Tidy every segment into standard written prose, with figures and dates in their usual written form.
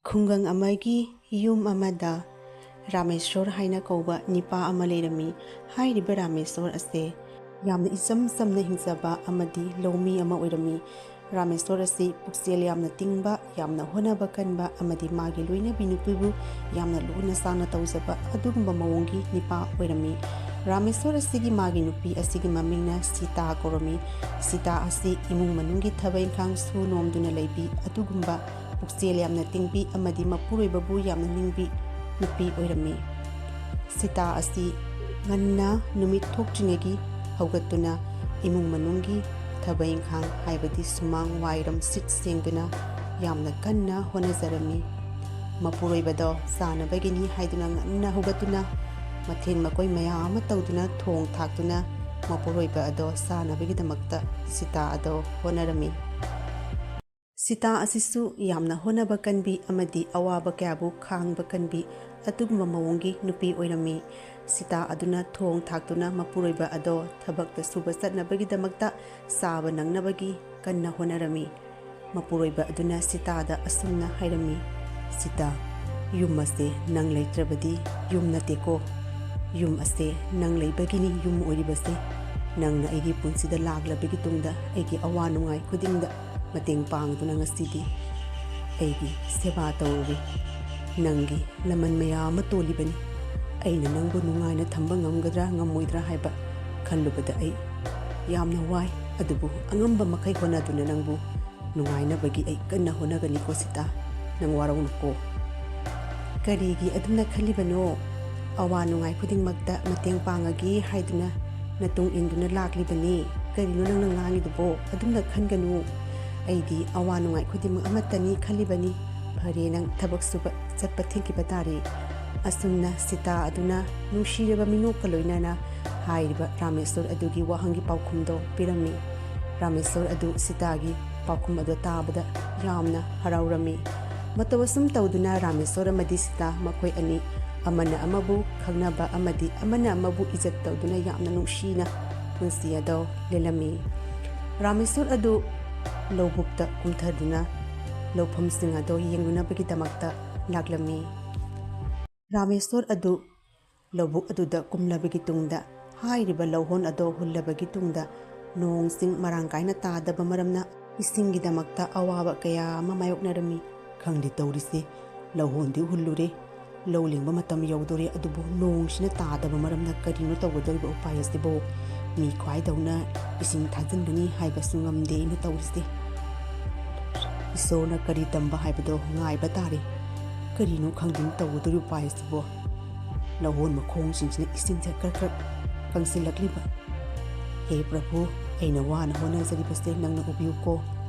ꯈꯨꯡꯒꯪ ꯑꯃꯒꯤ ꯌꯨꯝ ꯑꯃꯗ ꯔꯥꯃꯦꯁ꯭ꯋꯔ ꯍꯥꯏꯅ ꯀꯧꯕ ꯅꯤꯄꯥ ꯑꯃ ꯂꯩꯔꯝꯃꯤ꯫ ꯍꯥꯏꯔꯤꯕ ꯔꯥꯃꯦꯁ꯭ꯋꯔ ꯑꯁꯤ ꯌꯥꯝꯅ ꯏꯆꯝ ꯆꯝꯅ ꯍꯤꯡꯖꯕ ꯑꯃꯗꯤ ꯂꯧꯃꯤ ꯑꯃ ꯑꯣꯏꯔꯝꯃꯤ꯫ ꯔꯥꯃꯦꯁ꯭ꯋꯔ ꯑꯁꯤ ꯄꯨꯛꯆꯦꯜ ꯌꯥꯝꯅ ꯇꯤꯡꯕ, ꯌꯥꯝꯅ ꯍꯣꯠꯅꯕ ꯀꯟꯕ ꯑꯃꯗꯤ ꯃꯥꯒꯤ ꯂꯣꯏꯅꯕꯤ ꯅꯨꯄꯤꯕꯨ ꯌꯥꯝꯅ ꯂꯨꯅ ꯆꯥꯟꯅ ꯇꯧꯖꯕ ꯑꯗꯨꯒꯨꯝꯕ ꯃꯑꯣꯡꯒꯤ ꯅꯤꯄꯥ ꯑꯣꯏꯔꯝꯃꯤ꯫ ꯔꯥꯃꯦꯁ꯭ꯋꯔ ꯑꯁꯤꯒꯤ ꯃꯥꯒꯤ ꯅꯨꯄꯤ ꯑꯁꯤꯒꯤ ꯃꯃꯤꯡꯅ ꯁꯤꯇꯥ ꯀꯧꯔꯝꯃꯤ꯫ ꯁꯤꯇꯥ ꯑꯁꯤ ꯏꯃꯨꯡ ꯃꯅꯨꯡꯒꯤ ꯊꯕꯛ ꯏꯪꯈꯥꯡ ꯁꯨ ꯅꯣꯝꯗꯨꯅ ꯂꯩꯕꯤ ꯑꯗꯨꯒꯨꯝꯕ ꯄꯨꯛꯆꯦꯜ ꯌꯥꯝꯅ ꯇꯤꯡꯕꯤ ꯑꯃꯗꯤ ꯃꯄꯨꯔꯣꯏꯕꯕꯨ ꯌꯥꯝꯅ ꯅꯤꯡꯕꯤ ꯅꯨꯄꯤ ꯑꯣꯏꯔꯝꯃꯤ꯫ ꯁꯤꯇꯥ ꯑꯁꯤ ꯉꯟꯅ ꯅꯨꯃꯤꯠ ꯊꯣꯛꯇ꯭ꯔꯤꯉꯩꯒꯤ ꯍꯧꯒꯠꯇꯨꯅ ꯏꯃꯨꯡ ꯃꯅꯨꯡꯒꯤ ꯊꯕꯛ ꯏꯪꯈꯥꯡ ꯍꯥꯏꯕꯗꯤ ꯁꯨꯃꯥꯡ ꯋꯥꯏꯔꯝ ꯁꯤꯠ ꯁꯦꯡꯗꯨꯅ ꯌꯥꯝꯅ ꯀꯟꯅ ꯍꯣꯠꯅꯖꯔꯝꯃꯤ꯫ ꯃꯄꯨꯔꯣꯏꯕꯗꯣ ꯆꯥꯅꯕꯒꯤꯅꯤ ꯍꯥꯏꯗꯨꯅ ꯉꯟꯅ ꯍꯧꯒꯠꯇꯨꯅ ꯃꯊꯦꯜ ꯃꯀꯣꯏ ꯃꯌꯥꯝ ꯑꯃ ꯇꯧꯗꯨꯅ ꯊꯣꯡ ꯊꯥꯛꯇꯨꯅ ꯃꯄꯨꯔꯣꯏꯕ ꯑꯗꯣ ꯆꯥꯅꯕꯒꯤꯗꯃꯛꯇ ꯁꯤꯇꯥ ꯑꯗꯣ ꯍꯣꯠꯅꯔꯝꯃꯤ꯫ ꯁꯤꯇꯥ ꯑꯁꯤꯁꯨ ꯌꯥꯝꯅ ꯍꯣꯠꯅꯕ ꯀꯟꯕꯤ ꯑꯃꯗꯤ ꯑꯋꯥꯕ ꯀꯌꯥꯕꯨ ꯈꯥꯡꯕ ꯀꯟꯕꯤ ꯑꯗꯨꯒꯨꯝꯕ ꯃꯑꯣꯡꯒꯤ ꯅꯨꯄꯤ ꯑꯣꯏꯔꯝꯃꯤ꯫ ꯁꯤꯇꯥ ꯑꯗꯨꯅ ꯊꯣꯡ ꯊꯥꯛꯇꯨꯅ ꯃꯄꯨꯔꯣꯏꯕ ꯑꯗꯣ ꯊꯕꯛꯇ ꯁꯨꯕ ꯆꯠꯅꯕꯒꯤꯗꯃꯛꯇ ꯆꯥꯕ ꯅꯪꯅꯕꯒꯤ ꯀꯟꯅ ꯍꯣꯠꯅꯔꯝꯃꯤ꯫ ꯃꯄꯨꯔꯣꯏꯕ ꯑꯗꯨꯅ ꯁꯤꯇꯥꯗ ꯑꯁꯨꯝꯅ ꯍꯥꯏꯔꯝꯃꯤ, "ꯁꯤꯇꯥ, ꯌꯨꯝ ꯑꯁꯦ ꯅꯪ ꯂꯩꯇ꯭ꯔꯕꯗꯤ ꯌꯨꯝ ꯅꯠꯇꯦꯀꯣ꯫ ꯌꯨꯝ ꯑꯁꯦ ꯅꯪ ꯂꯩꯕꯒꯤꯅꯤ ꯌꯨꯝ ꯑꯣꯏꯔꯤꯕꯁꯦ꯫ ꯅꯪꯅ ꯑꯩꯒꯤ ꯄꯨꯟꯁꯤꯗ ꯂꯥꯛꯂꯕꯒꯤ ꯇꯨꯡꯗ ꯑꯩꯒꯤ ꯑꯋꯥ ꯅꯨꯡꯉꯥꯏ ꯈꯨꯗꯤꯡꯗ ꯃꯇꯦꯡ ꯄꯥꯡꯗꯨꯅ ꯉꯁꯤꯗꯤ ꯑꯩꯒꯤ ꯁꯦꯕꯥ ꯇꯧꯔꯤ꯫ ꯅꯪꯒꯤ ꯂꯃꯟ ꯃꯌꯥꯝ ꯑꯃ ꯇꯣꯜꯂꯤꯕꯅꯤ꯫ ꯑꯩꯅ ꯅꯪꯕꯨ ꯅꯨꯡꯉꯥꯏꯅ ꯊꯝꯕ ꯉꯝꯒꯗ꯭ꯔꯥ ꯉꯝꯃꯣꯏꯗ꯭ꯔꯥ ꯍꯥꯏꯕ ꯈꯜꯂꯨꯕꯗ ꯑꯩ ꯌꯥꯝꯅ ꯋꯥꯏ꯫ ꯑꯗꯨꯕꯨ ꯑꯉꯝꯕ ꯃꯈꯩ ꯍꯣꯠꯅꯗꯨꯅ ꯅꯪꯕꯨ ꯅꯨꯡꯉꯥꯏꯅꯕꯒꯤ ꯑꯩ ꯀꯟꯅ ꯍꯣꯠꯅꯒꯅꯤꯀꯣ ꯁꯤꯇꯥ, ꯅꯪ ꯋꯥꯔꯧꯅꯨꯀꯣ꯫ ꯀꯔꯤꯒꯤ ꯑꯗꯨꯝꯅ ꯈꯜꯂꯤꯕꯅꯣ? ꯑꯋꯥ ꯅꯨꯡꯉꯥꯏ ꯈꯨꯗꯤꯡꯃꯛꯇ ꯃꯇꯦꯡ ꯄꯥꯡꯉꯒꯦ ꯍꯥꯏꯗꯨꯅ ꯅꯇꯨꯡ ꯏꯟꯗꯨꯅ ꯂꯥꯛꯂꯤꯕꯅꯤ꯫ ꯀꯔꯤꯅꯣ ꯅꯪꯅ ꯉꯥꯡꯉꯤꯗꯨꯕꯣ? ꯑꯗꯨꯝꯅ ꯈꯟꯒꯅꯨ꯫ ꯑꯩꯗꯤ ꯑꯋꯥ ꯅꯨꯡꯉꯥꯏ ꯈꯨꯗꯤꯡꯃꯛ ꯑꯃꯠꯇꯅꯤ ꯈꯜꯂꯤꯕꯅꯤ꯫ ꯐꯔꯦ, ꯅꯪ ꯊꯕꯛ ꯁꯨꯕ ꯆꯠꯄ ꯊꯤꯡꯈꯤꯕ ꯇꯥꯔꯦ꯫ ꯑꯁꯨꯝꯅ ꯁꯤꯇꯥ ꯑꯗꯨꯅ ꯅꯨꯡꯁꯤꯔꯕ ꯃꯤꯅꯣꯛꯀ ꯂꯣꯏꯅꯅ ꯍꯥꯏꯔꯤꯕ ꯔꯥꯃꯦꯁ꯭ꯋꯔ ꯑꯗꯨꯒꯤ ꯋꯥꯍꯪꯒꯤ ꯄꯥꯎꯈꯨꯝꯗꯣ ꯄꯤꯔꯝꯃꯤ꯫ ꯔꯥꯃꯦꯁ꯭ꯋꯔ ꯑꯗꯨ ꯁꯤꯇꯥꯒꯤ ꯄꯥꯎꯈꯨꯝ ꯑꯗꯨ ꯇꯥꯕꯗ ꯌꯥꯝꯅ ꯍꯔꯥꯎꯔꯝꯃꯤ꯫ ꯃꯇꯧ ꯑꯁꯨꯝ ꯇꯧꯗꯨꯅ ꯔꯥꯃꯦꯁ꯭ꯋꯔ ꯑꯃꯗꯤ ꯁꯤꯇꯥ ꯃꯈꯣꯏ ꯑꯅꯤ ꯑꯃꯅ ꯑꯃꯕꯨ ꯈꯪꯅꯕ ꯑꯃꯗꯤ ꯑꯃꯅ ꯑꯃꯕꯨ ꯏꯖꯠ ꯇꯧꯗꯨꯅ ꯌꯥꯝꯅ ꯅꯨꯡꯁꯤꯅ ꯄꯨꯟꯁꯤ ꯑꯗꯣ ꯂꯦꯜꯂꯝꯃꯤ꯫ ꯔꯥꯃꯦꯁ꯭ꯋꯔ ꯑꯗꯨ ꯂꯧꯕꯨꯛꯇ ꯀꯨꯝꯊꯗꯨꯅ ꯂꯧꯐꯝꯁꯤꯡ ꯑꯗꯣ ꯌꯦꯡꯂꯨꯅꯕꯒꯤꯗꯃꯛꯇ ꯂꯥꯛꯂꯝꯃꯤ꯫ ꯔꯥꯃꯦꯁ꯭ꯋꯔ ꯑꯗꯨ ꯂꯧꯕꯨꯛ ꯑꯗꯨꯗ ꯀꯨꯝꯂꯕꯒꯤ ꯇꯨꯡꯗ ꯍꯥꯏꯔꯤꯕ ꯂꯧꯍꯣꯟ ꯑꯗꯣ ꯍꯨꯜꯂꯕꯒꯤ ꯇꯨꯡꯗ ꯅꯣꯡꯁꯤꯡ ꯃꯔꯥꯡ ꯀꯥꯏꯅ ꯇꯥꯗꯕ ꯃꯔꯝꯅ ꯏꯁꯤꯡꯒꯤꯗꯃꯛꯇ ꯑꯋꯥꯕ ꯀꯌꯥ ꯑꯃ ꯃꯥꯌꯣꯛꯅꯔꯝꯃꯤ꯫ ꯈꯪꯗꯦ ꯇꯧꯔꯤꯁꯦ, ꯂꯧꯍꯣꯟꯗꯤ ꯍꯨꯜꯂꯨꯔꯦ, ꯂꯧ ꯂꯤꯡꯕ ꯃꯇꯝ ꯌꯧꯗꯣꯔꯦ, ꯑꯗꯨꯕꯨ ꯅꯣꯡꯁꯤꯅ ꯇꯥꯗꯕ ꯃꯔꯝꯅ ꯀꯔꯤꯅꯣ ꯇꯧꯒꯗꯧꯔꯤꯕ ꯎꯄꯥꯏ ꯑꯁꯤꯕꯨ? ꯃꯤ ꯈ꯭ꯋꯥꯏꯗꯧꯅ ꯏꯁꯤꯡ ꯊꯥꯖꯤꯟꯒꯅꯤ ꯍꯥꯏꯕꯁꯨ ꯉꯝꯗꯦ ꯑꯩꯅ ꯇꯧꯔꯤꯁꯦ꯫ ꯏꯁꯣꯔꯅ ꯀꯔꯤ ꯇꯝꯕ ꯍꯥꯏꯕꯗꯣ ꯉꯥꯏꯕ ꯇꯥꯔꯦ꯫ ꯀꯔꯤꯅꯣ ꯈꯪꯗꯦꯅ ꯇꯧꯒꯗꯧꯔꯤꯕ ꯎꯄꯥꯏ ꯑꯁꯤꯕꯨ? ꯂꯧꯍꯣꯟ ꯃꯈꯣꯡꯁꯤꯡꯁꯤꯅ ꯏꯁꯤꯡꯁꯦ ꯈꯔ ꯈꯔ ꯀꯪꯁꯤꯜꯂꯛꯂꯤꯕ꯫ ꯍꯦ ꯄ꯭ꯔꯚꯨ, ꯑꯩꯅ ꯋꯥꯅ ꯍꯣꯠꯅꯖꯔꯤꯕꯁꯦ ꯅꯪꯅ ꯎꯕꯤꯌꯨꯀꯣ꯫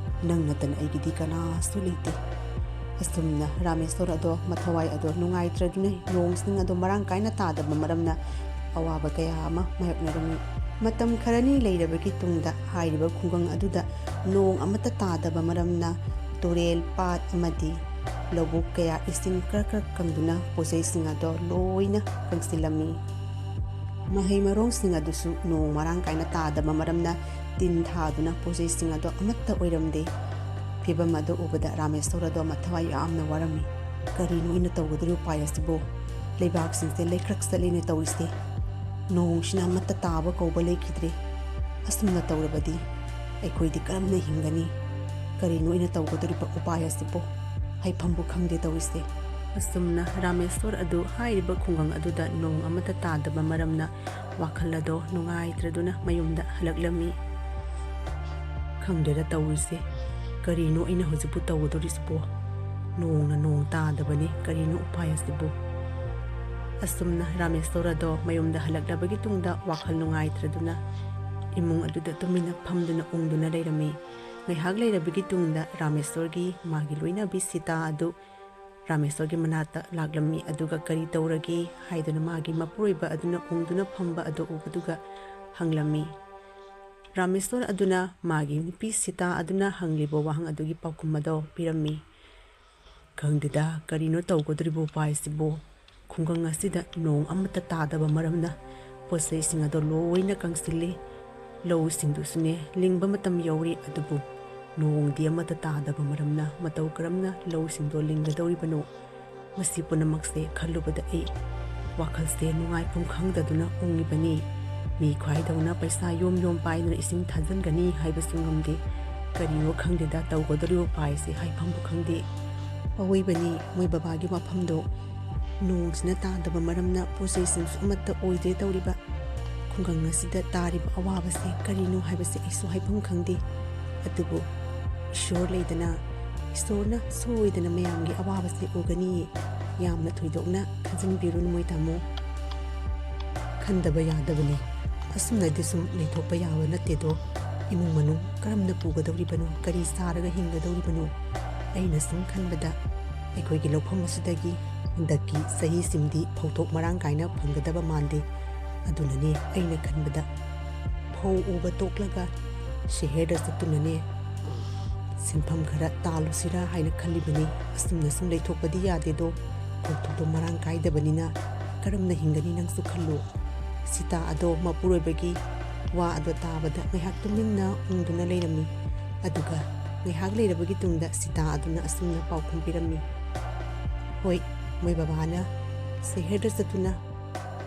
ꯅꯪ ꯅꯠꯇꯅ ꯑꯩꯒꯤꯗꯤ ꯀꯅꯥꯁꯨ ꯂꯩꯇꯦ꯫ ꯑꯁꯨꯝꯅ ꯔꯥꯃꯦꯁ꯭ꯋꯔ ꯑꯗꯣ ꯃꯊꯋꯥꯏ ꯑꯗꯣ ꯅꯨꯡꯉꯥꯏꯇ꯭ꯔꯗꯨꯅ ꯅꯣꯡꯁꯤꯡ ꯑꯗꯣ ꯃꯔꯥꯡ ꯀꯥꯏꯅ ꯇꯥꯗꯕ ꯃꯔꯝꯅ ꯑꯋꯥꯕ ꯀꯌꯥ ꯑꯃ ꯃꯥꯌꯣꯛꯅꯔꯝꯃꯤ꯫ ꯃꯇꯝ ꯈꯔꯅꯤ ꯂꯩꯔꯕꯒꯤ ꯇꯨꯡꯗ ꯍꯥꯏꯔꯤꯕ ꯈꯨꯡꯒꯪ ꯑꯗꯨꯗ ꯅꯣꯡ ꯑꯃꯠꯇ ꯇꯥꯗꯕ ꯃꯔꯝꯅ ꯇꯨꯔꯦꯜ, ꯄꯥꯠ ꯑꯃꯗꯤ ꯂꯧꯕꯨꯛ ꯀꯌꯥ ꯏꯁꯤꯡ ꯈꯔ ꯈꯔ ꯀꯪꯗꯨꯅ ꯄꯣꯠꯆꯩꯁꯤꯡ ꯑꯗꯣ ꯂꯣꯏꯅ ꯀꯪꯁꯤꯜꯂꯝꯃꯤ꯫ ꯃꯍꯩ ꯃꯔꯣꯡꯁꯤꯡ ꯑꯗꯨꯁꯨ ꯅꯣꯡ ꯃꯔꯥꯡ ꯀꯥꯏꯅ ꯇꯥꯗꯕ ꯃꯔꯝꯅ ꯇꯤꯟ ꯊꯥꯗꯨꯅ ꯄꯣꯠꯆꯩꯁꯤꯡ ꯑꯗꯣ ꯑꯃꯠꯇ ꯑꯣꯏꯔꯝꯗꯦ꯫ ꯐꯤꯕꯝ ꯑꯗꯨ ꯎꯕꯗ ꯔꯥꯃꯦꯁ꯭ꯋꯔ ꯑꯗꯣ ꯃꯊꯋꯥꯏ ꯌꯥꯝꯅ ꯋꯥꯔꯝꯃꯤ꯫ ꯀꯔꯤꯅꯣ ꯑꯩꯅ ꯇꯧꯒꯗꯧꯔꯤꯕ ꯎꯄꯥꯏ ꯑꯁꯤꯕꯨ? ꯂꯩꯕꯥꯛꯁꯤꯡꯁꯦ ꯂꯩꯈ꯭ꯔꯛ ꯆꯠꯂꯦꯅꯦ ꯇꯧꯔꯤꯁꯦ꯫ ꯅꯣꯡꯁꯤꯅ ꯑꯃꯠꯇ ꯇꯥꯕ ꯀꯧꯕ ꯂꯩꯈꯤꯗ꯭ꯔꯦ꯫ ꯑꯁꯨꯝꯅ ꯇꯧꯔꯕꯗꯤ ꯑꯩꯈꯣꯏꯗꯤ ꯀꯔꯝꯅ ꯍꯤꯡꯒꯅꯤ? ꯀꯔꯤꯅꯣ ꯑꯩꯅ ꯇꯧꯒꯗꯧꯔꯤꯕ ꯎꯄꯥꯏ ꯑꯁꯤꯕꯨ? ꯍꯥꯏꯐꯝꯕꯨ ꯈꯪꯗꯦ ꯇꯧꯔꯤꯁꯦ꯫ ꯑꯁꯨꯝꯅ ꯔꯥꯃꯦꯁ꯭ꯋꯔ ꯑꯗꯨ ꯍꯥꯏꯔꯤꯕ ꯈꯨꯡꯒꯪ ꯑꯗꯨꯗ ꯅꯣꯡ ꯑꯃꯠꯇ ꯇꯥꯗꯕ ꯃꯔꯝꯅ ꯋꯥꯈꯜ ꯑꯗꯣ ꯅꯨꯡꯉꯥꯏꯇ꯭ꯔꯗꯨꯅ ꯃꯌꯨꯝꯗ ꯍꯜꯂꯛꯂꯝꯃꯤ꯫ ꯈꯪꯗ꯭ꯔꯦꯗ ꯇꯧꯔꯤꯁꯦ, ꯀꯔꯤꯅꯣ ꯑꯩꯅ ꯍꯧꯖꯤꯛꯄꯨ ꯇꯧꯒꯗꯧꯔꯤꯁꯤꯕꯣ? ꯅꯣꯡꯅ ꯅꯣꯡ ꯇꯥꯗꯕꯅꯤ, ꯀꯔꯤꯅꯣ ꯎꯄꯥꯏ ꯑꯁꯤꯕꯨ? ꯑꯁꯨꯝꯅ ꯔꯥꯃꯦꯁ꯭ꯋꯔ ꯑꯗꯣ ꯃꯌꯨꯝꯗ ꯍꯜꯂꯛꯂꯕꯒꯤ ꯇꯨꯡꯗ ꯋꯥꯈꯜ ꯅꯨꯡꯉꯥꯏꯇ꯭ꯔꯗꯨꯅ ꯏꯃꯨꯡ ꯑꯗꯨꯗ ꯇꯨꯃꯤꯟꯅ ꯐꯝꯗꯨꯅ ꯎꯪꯗꯨꯅ ꯂꯩꯔꯝꯃꯤ꯫ ꯉꯥꯏꯍꯥꯛ ꯂꯩꯔꯕꯒꯤ ꯇꯨꯡꯗ ꯔꯥꯃꯦꯁ꯭ꯋꯔꯒꯤ ꯃꯥꯒꯤ ꯂꯣꯏꯅꯕꯤ ꯁꯤꯇꯥ ꯑꯗꯨ ꯔꯥꯃꯦꯁ꯭ꯋꯔꯒꯤ ꯃꯅꯥꯛꯇ ꯂꯥꯛꯂꯝꯃꯤ꯫ ꯑꯗꯨꯒ ꯀꯔꯤ ꯇꯧꯔꯒꯦ ꯍꯥꯏꯗꯨꯅ ꯃꯥꯒꯤ ꯃꯄꯨꯔꯣꯏꯕ ꯑꯗꯨꯅ ꯎꯪꯗꯨꯅ ꯐꯝꯕ ꯑꯗꯨ ꯎꯕꯗꯨꯒ ꯍꯪꯂꯝꯃꯤ꯫ ꯔꯥꯃꯦꯁ꯭ꯋꯔ ꯑꯗꯨꯅ ꯃꯥꯒꯤ ꯅꯨꯄꯤ ꯁꯤꯇꯥ ꯑꯗꯨꯅ ꯍꯪꯂꯤꯕ ꯋꯥꯍꯪ ꯑꯗꯨꯒꯤ ꯄꯥꯎꯈꯨꯝ ꯑꯗꯣ ꯄꯤꯔꯝꯃꯤ꯫ ꯈꯪꯗꯦꯗ, ꯀꯔꯤꯅꯣ ꯇꯧꯒꯗꯧꯔꯤꯕ ꯎꯄꯥꯏꯁꯤꯕꯨ? ꯈꯨꯡꯒꯪ ꯑꯁꯤꯗ ꯅꯣꯡ ꯑꯃꯠꯇ ꯇꯥꯗꯕ ꯃꯔꯝꯅ ꯄꯣꯠꯆꯩꯁꯤꯡ ꯑꯗꯣ ꯂꯣꯏꯅ ꯀꯪꯁꯤꯜꯂꯤ꯫ ꯂꯧꯁꯤꯡꯗꯨꯁꯨꯅꯦ ꯂꯤꯡꯕ ꯃꯇꯝ ꯌꯧꯔꯤ, ꯑꯗꯨꯕꯨ ꯅꯣꯡꯗꯤ ꯑꯃꯠꯇ ꯇꯥꯗꯕ ꯃꯔꯝꯅ ꯃꯇꯧ ꯀꯔꯝꯅ ꯂꯧꯁꯤꯡꯗꯣ ꯂꯤꯡꯒꯗꯧꯔꯤꯕꯅꯣ? ꯃꯁꯤ ꯄꯨꯝꯅꯃꯛꯁꯦ ꯈꯜꯂꯨꯕꯗ ꯑꯩ ꯋꯥꯈꯜꯁꯦ ꯅꯨꯡꯉꯥꯏꯐꯝ ꯈꯪꯗꯗꯨꯅ ꯎꯡꯉꯤꯕꯅꯤ꯫ ꯃꯤ ꯈ꯭ꯋꯥꯏꯗꯧꯅ ꯄꯩꯁꯥ ꯌꯣꯝ ꯄꯥꯏꯗꯨꯅ ꯏꯁꯤꯡ ꯊꯥꯖꯤꯟꯒꯅꯤ ꯍꯥꯏꯕꯁꯨ ꯉꯝꯗꯦ꯫ ꯀꯔꯤꯅꯣ ꯈꯪꯗꯦꯗ ꯇꯧꯒꯗꯧꯔꯤꯕ ꯄꯥꯏꯁꯦ ꯍꯥꯏꯐꯝꯕꯨ ꯈꯪꯗꯦ꯫ ꯑꯋꯣꯏꯕꯅꯤ ꯃꯣꯏ ꯕꯕꯥꯒꯤ ꯋꯥꯐꯝꯗꯣ꯫ ꯅꯣꯡꯁꯤꯅ ꯇꯥꯗꯕ ꯃꯔꯝꯅ ꯄꯣꯠꯆꯩꯁꯤꯡꯁꯨ ꯑꯃꯠꯇ ꯑꯣꯏꯗ꯭ꯔꯦ ꯇꯧꯔꯤꯕ꯫ ꯈꯨꯡꯒꯪ ꯑꯁꯤꯗ ꯇꯥꯔꯤꯕ ꯑꯋꯥꯕꯁꯦ ꯀꯔꯤꯅꯣ ꯍꯥꯏꯕꯁꯦ ꯑꯩꯁꯨ ꯍꯥꯏꯐꯝ ꯈꯪꯗꯦ꯫ ꯑꯗꯨꯕꯨ ꯏꯁꯣꯔ ꯂꯩꯗꯅ, ꯏꯁꯣꯔꯅ ꯁꯣꯏꯗꯅ ꯃꯌꯥꯝꯒꯤ ꯑꯋꯥꯕꯁꯦ ꯎꯒꯅꯤꯌꯦ꯫ ꯌꯥꯝꯅ ꯊꯣꯏꯗꯣꯛꯅ ꯈꯟꯖꯤꯟꯕꯤꯔꯨꯅꯨ ꯃꯣꯏ ꯇꯥꯃꯣ꯫ ꯈꯟꯗꯕ ꯌꯥꯗꯕꯅꯤ꯫ ꯑꯁꯨꯝꯅꯗꯤ ꯁꯨꯝ ꯂꯩꯊꯣꯛꯄ ꯌꯥꯕ ꯅꯠꯇꯦꯗꯣ꯫ ꯏꯃꯨꯡ ꯃꯅꯨꯡ ꯀꯔꯝꯅ ꯄꯨꯒꯗꯧꯔꯤꯕꯅꯣ? ꯀꯔꯤ ꯆꯥꯔꯒ ꯍꯤꯡꯒꯗꯧꯔꯤꯕꯅꯣ? ꯑꯩꯅ ꯁꯨꯝ ꯈꯟꯕꯗ ꯑꯩꯈꯣꯏꯒꯤ ꯂꯧꯐꯝ ꯑꯁꯤꯗꯒꯤ ꯍꯟꯗꯛꯀꯤ ꯆꯍꯤꯁꯤꯃꯗꯤ ꯐꯧꯊꯣꯛ ꯃꯔꯥꯡ ꯀꯥꯏꯅ ꯐꯪꯒꯗꯕ ꯃꯥꯟꯗꯦ꯫ ꯑꯗꯨꯅꯅꯦ ꯑꯩꯅ ꯈꯟꯕꯗ ꯐꯧ ꯎꯕ ꯇꯣꯛꯂꯒ ꯁꯍꯔꯗ ꯆꯠꯇꯨꯅꯅꯦ ꯁꯤꯟꯐꯝ ꯈꯔ ꯇꯥꯜꯂꯨꯁꯤꯔꯥ ꯍꯥꯏꯅ ꯈꯜꯂꯤꯕꯅꯤ꯫ ꯑꯁꯨꯝꯅ ꯁꯨꯝ ꯂꯩꯊꯣꯛꯄꯗꯤ ꯌꯥꯗꯦꯗꯣ꯫ ꯐꯧꯊꯣꯛꯇꯣ ꯃꯔꯥꯡ ꯀꯥꯏꯗꯕꯅꯤꯅ ꯀꯔꯝꯅ ꯍꯤꯡꯒꯅꯤ ꯅꯪꯁꯨ ꯈꯜꯂꯨ꯫ ꯁꯤꯇꯥ ꯑꯗꯣ ꯃꯄꯨꯔꯣꯏꯕꯒꯤ ꯋꯥ ꯑꯗꯣ ꯇꯥꯕꯗ ꯉꯥꯏꯍꯥꯛ ꯇꯨꯃꯤꯟꯅ ꯎꯡꯗꯨꯅ ꯂꯩꯔꯝꯃꯤ꯫ ꯑꯗꯨꯒ ꯉꯥꯏꯍꯥꯛ ꯂꯩꯔꯕꯒꯤ ꯇꯨꯡꯗ ꯁꯤꯇꯥ ꯑꯗꯨꯅ ꯑꯁꯨꯝꯅ ꯄꯥꯎꯈꯨꯝ ꯄꯤꯔꯝꯃꯤ꯫ ꯍꯣꯏ, ꯃꯣꯏ ꯕꯕꯥꯅ ꯁꯍꯔꯗ ꯆꯠꯇꯨꯅ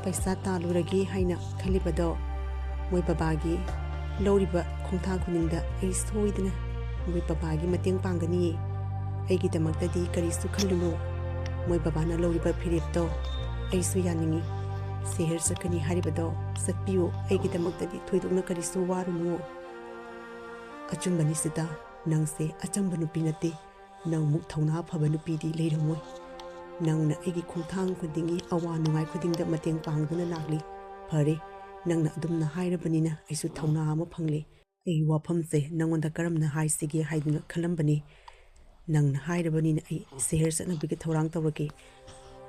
ꯄꯩꯁꯥ ꯇꯥꯜꯂꯨꯔꯒꯦ ꯍꯥꯏꯅ ꯈꯜꯂꯤꯕꯗꯣ, ꯃꯣꯏ ꯕꯕꯥꯒꯤ ꯂꯧꯔꯤꯕ ꯈꯣꯡꯊꯥꯡ ꯈꯨꯗꯤꯡꯗ ꯑꯩ ꯁꯣꯏꯗꯅ ꯃꯣꯏ ꯕꯕꯥꯒꯤ ꯃꯇꯦꯡ ꯄꯥꯡꯒꯅꯤꯌꯦ꯫ ꯑꯩꯒꯤꯗꯃꯛꯇꯗꯤ ꯀꯔꯤꯁꯨ ꯈꯜꯂꯨꯅꯨ꯫ ꯃꯣꯏ ꯕꯕꯥꯅ ꯂꯧꯔꯤꯕ ꯐꯤꯔꯦꯞꯇꯣ ꯑꯩꯁꯨ ꯌꯥꯅꯤꯡꯉꯤ꯫ ꯁꯍꯔ ꯆꯠꯀꯅꯤ ꯍꯥꯏꯔꯤꯕꯗꯣ ꯆꯠꯄꯤꯌꯨ꯫ ꯑꯩꯒꯤꯗꯃꯛꯇꯗꯤ ꯊꯣꯏꯗꯣꯛꯅ ꯀꯔꯤꯁꯨ ꯋꯥꯔꯨꯅꯨ꯫ ꯑꯆꯨꯝꯕꯅꯤ ꯁꯤꯇꯥ, ꯅꯪꯁꯦ ꯑꯆꯝꯕ ꯅꯨꯄꯤ ꯅꯠꯇꯦ꯫ ꯅꯪꯃꯨꯛ ꯊꯧꯅꯥ ꯐꯕ ꯅꯨꯄꯤꯗꯤ ꯂꯩꯔꯝꯃꯣꯏ꯫ ꯅꯪꯅ ꯑꯩꯒꯤ ꯈꯣꯡꯊꯥꯡ ꯈꯨꯗꯤꯡꯒꯤ ꯑꯋꯥ ꯅꯨꯡꯉꯥꯏ ꯈꯨꯗꯤꯡꯗ ꯃꯇꯦꯡ ꯄꯥꯡꯗꯨꯅ ꯂꯥꯛꯂꯤ꯫ ꯐꯔꯦ, ꯅꯪꯅ ꯑꯗꯨꯝꯅ ꯍꯥꯏꯔꯕꯅꯤꯅ ꯑꯩꯁꯨ ꯊꯧꯅꯥ ꯑꯃ ꯐꯪꯂꯦ꯫ ꯑꯩ ꯋꯥꯐꯝꯁꯦ ꯅꯪꯉꯣꯟꯗ ꯀꯔꯝꯅ ꯍꯥꯏꯁꯤꯒꯦ ꯍꯥꯏꯗꯨꯅ ꯈꯜꯂꯝꯕꯅꯤ꯫ ꯅꯪꯅ ꯍꯥꯏꯔꯕꯅꯤꯅ ꯑꯩ ꯁꯍꯔ ꯆꯠꯅꯕꯒꯤ ꯊꯧꯔꯥꯡ ꯇꯧꯔꯒꯦ꯫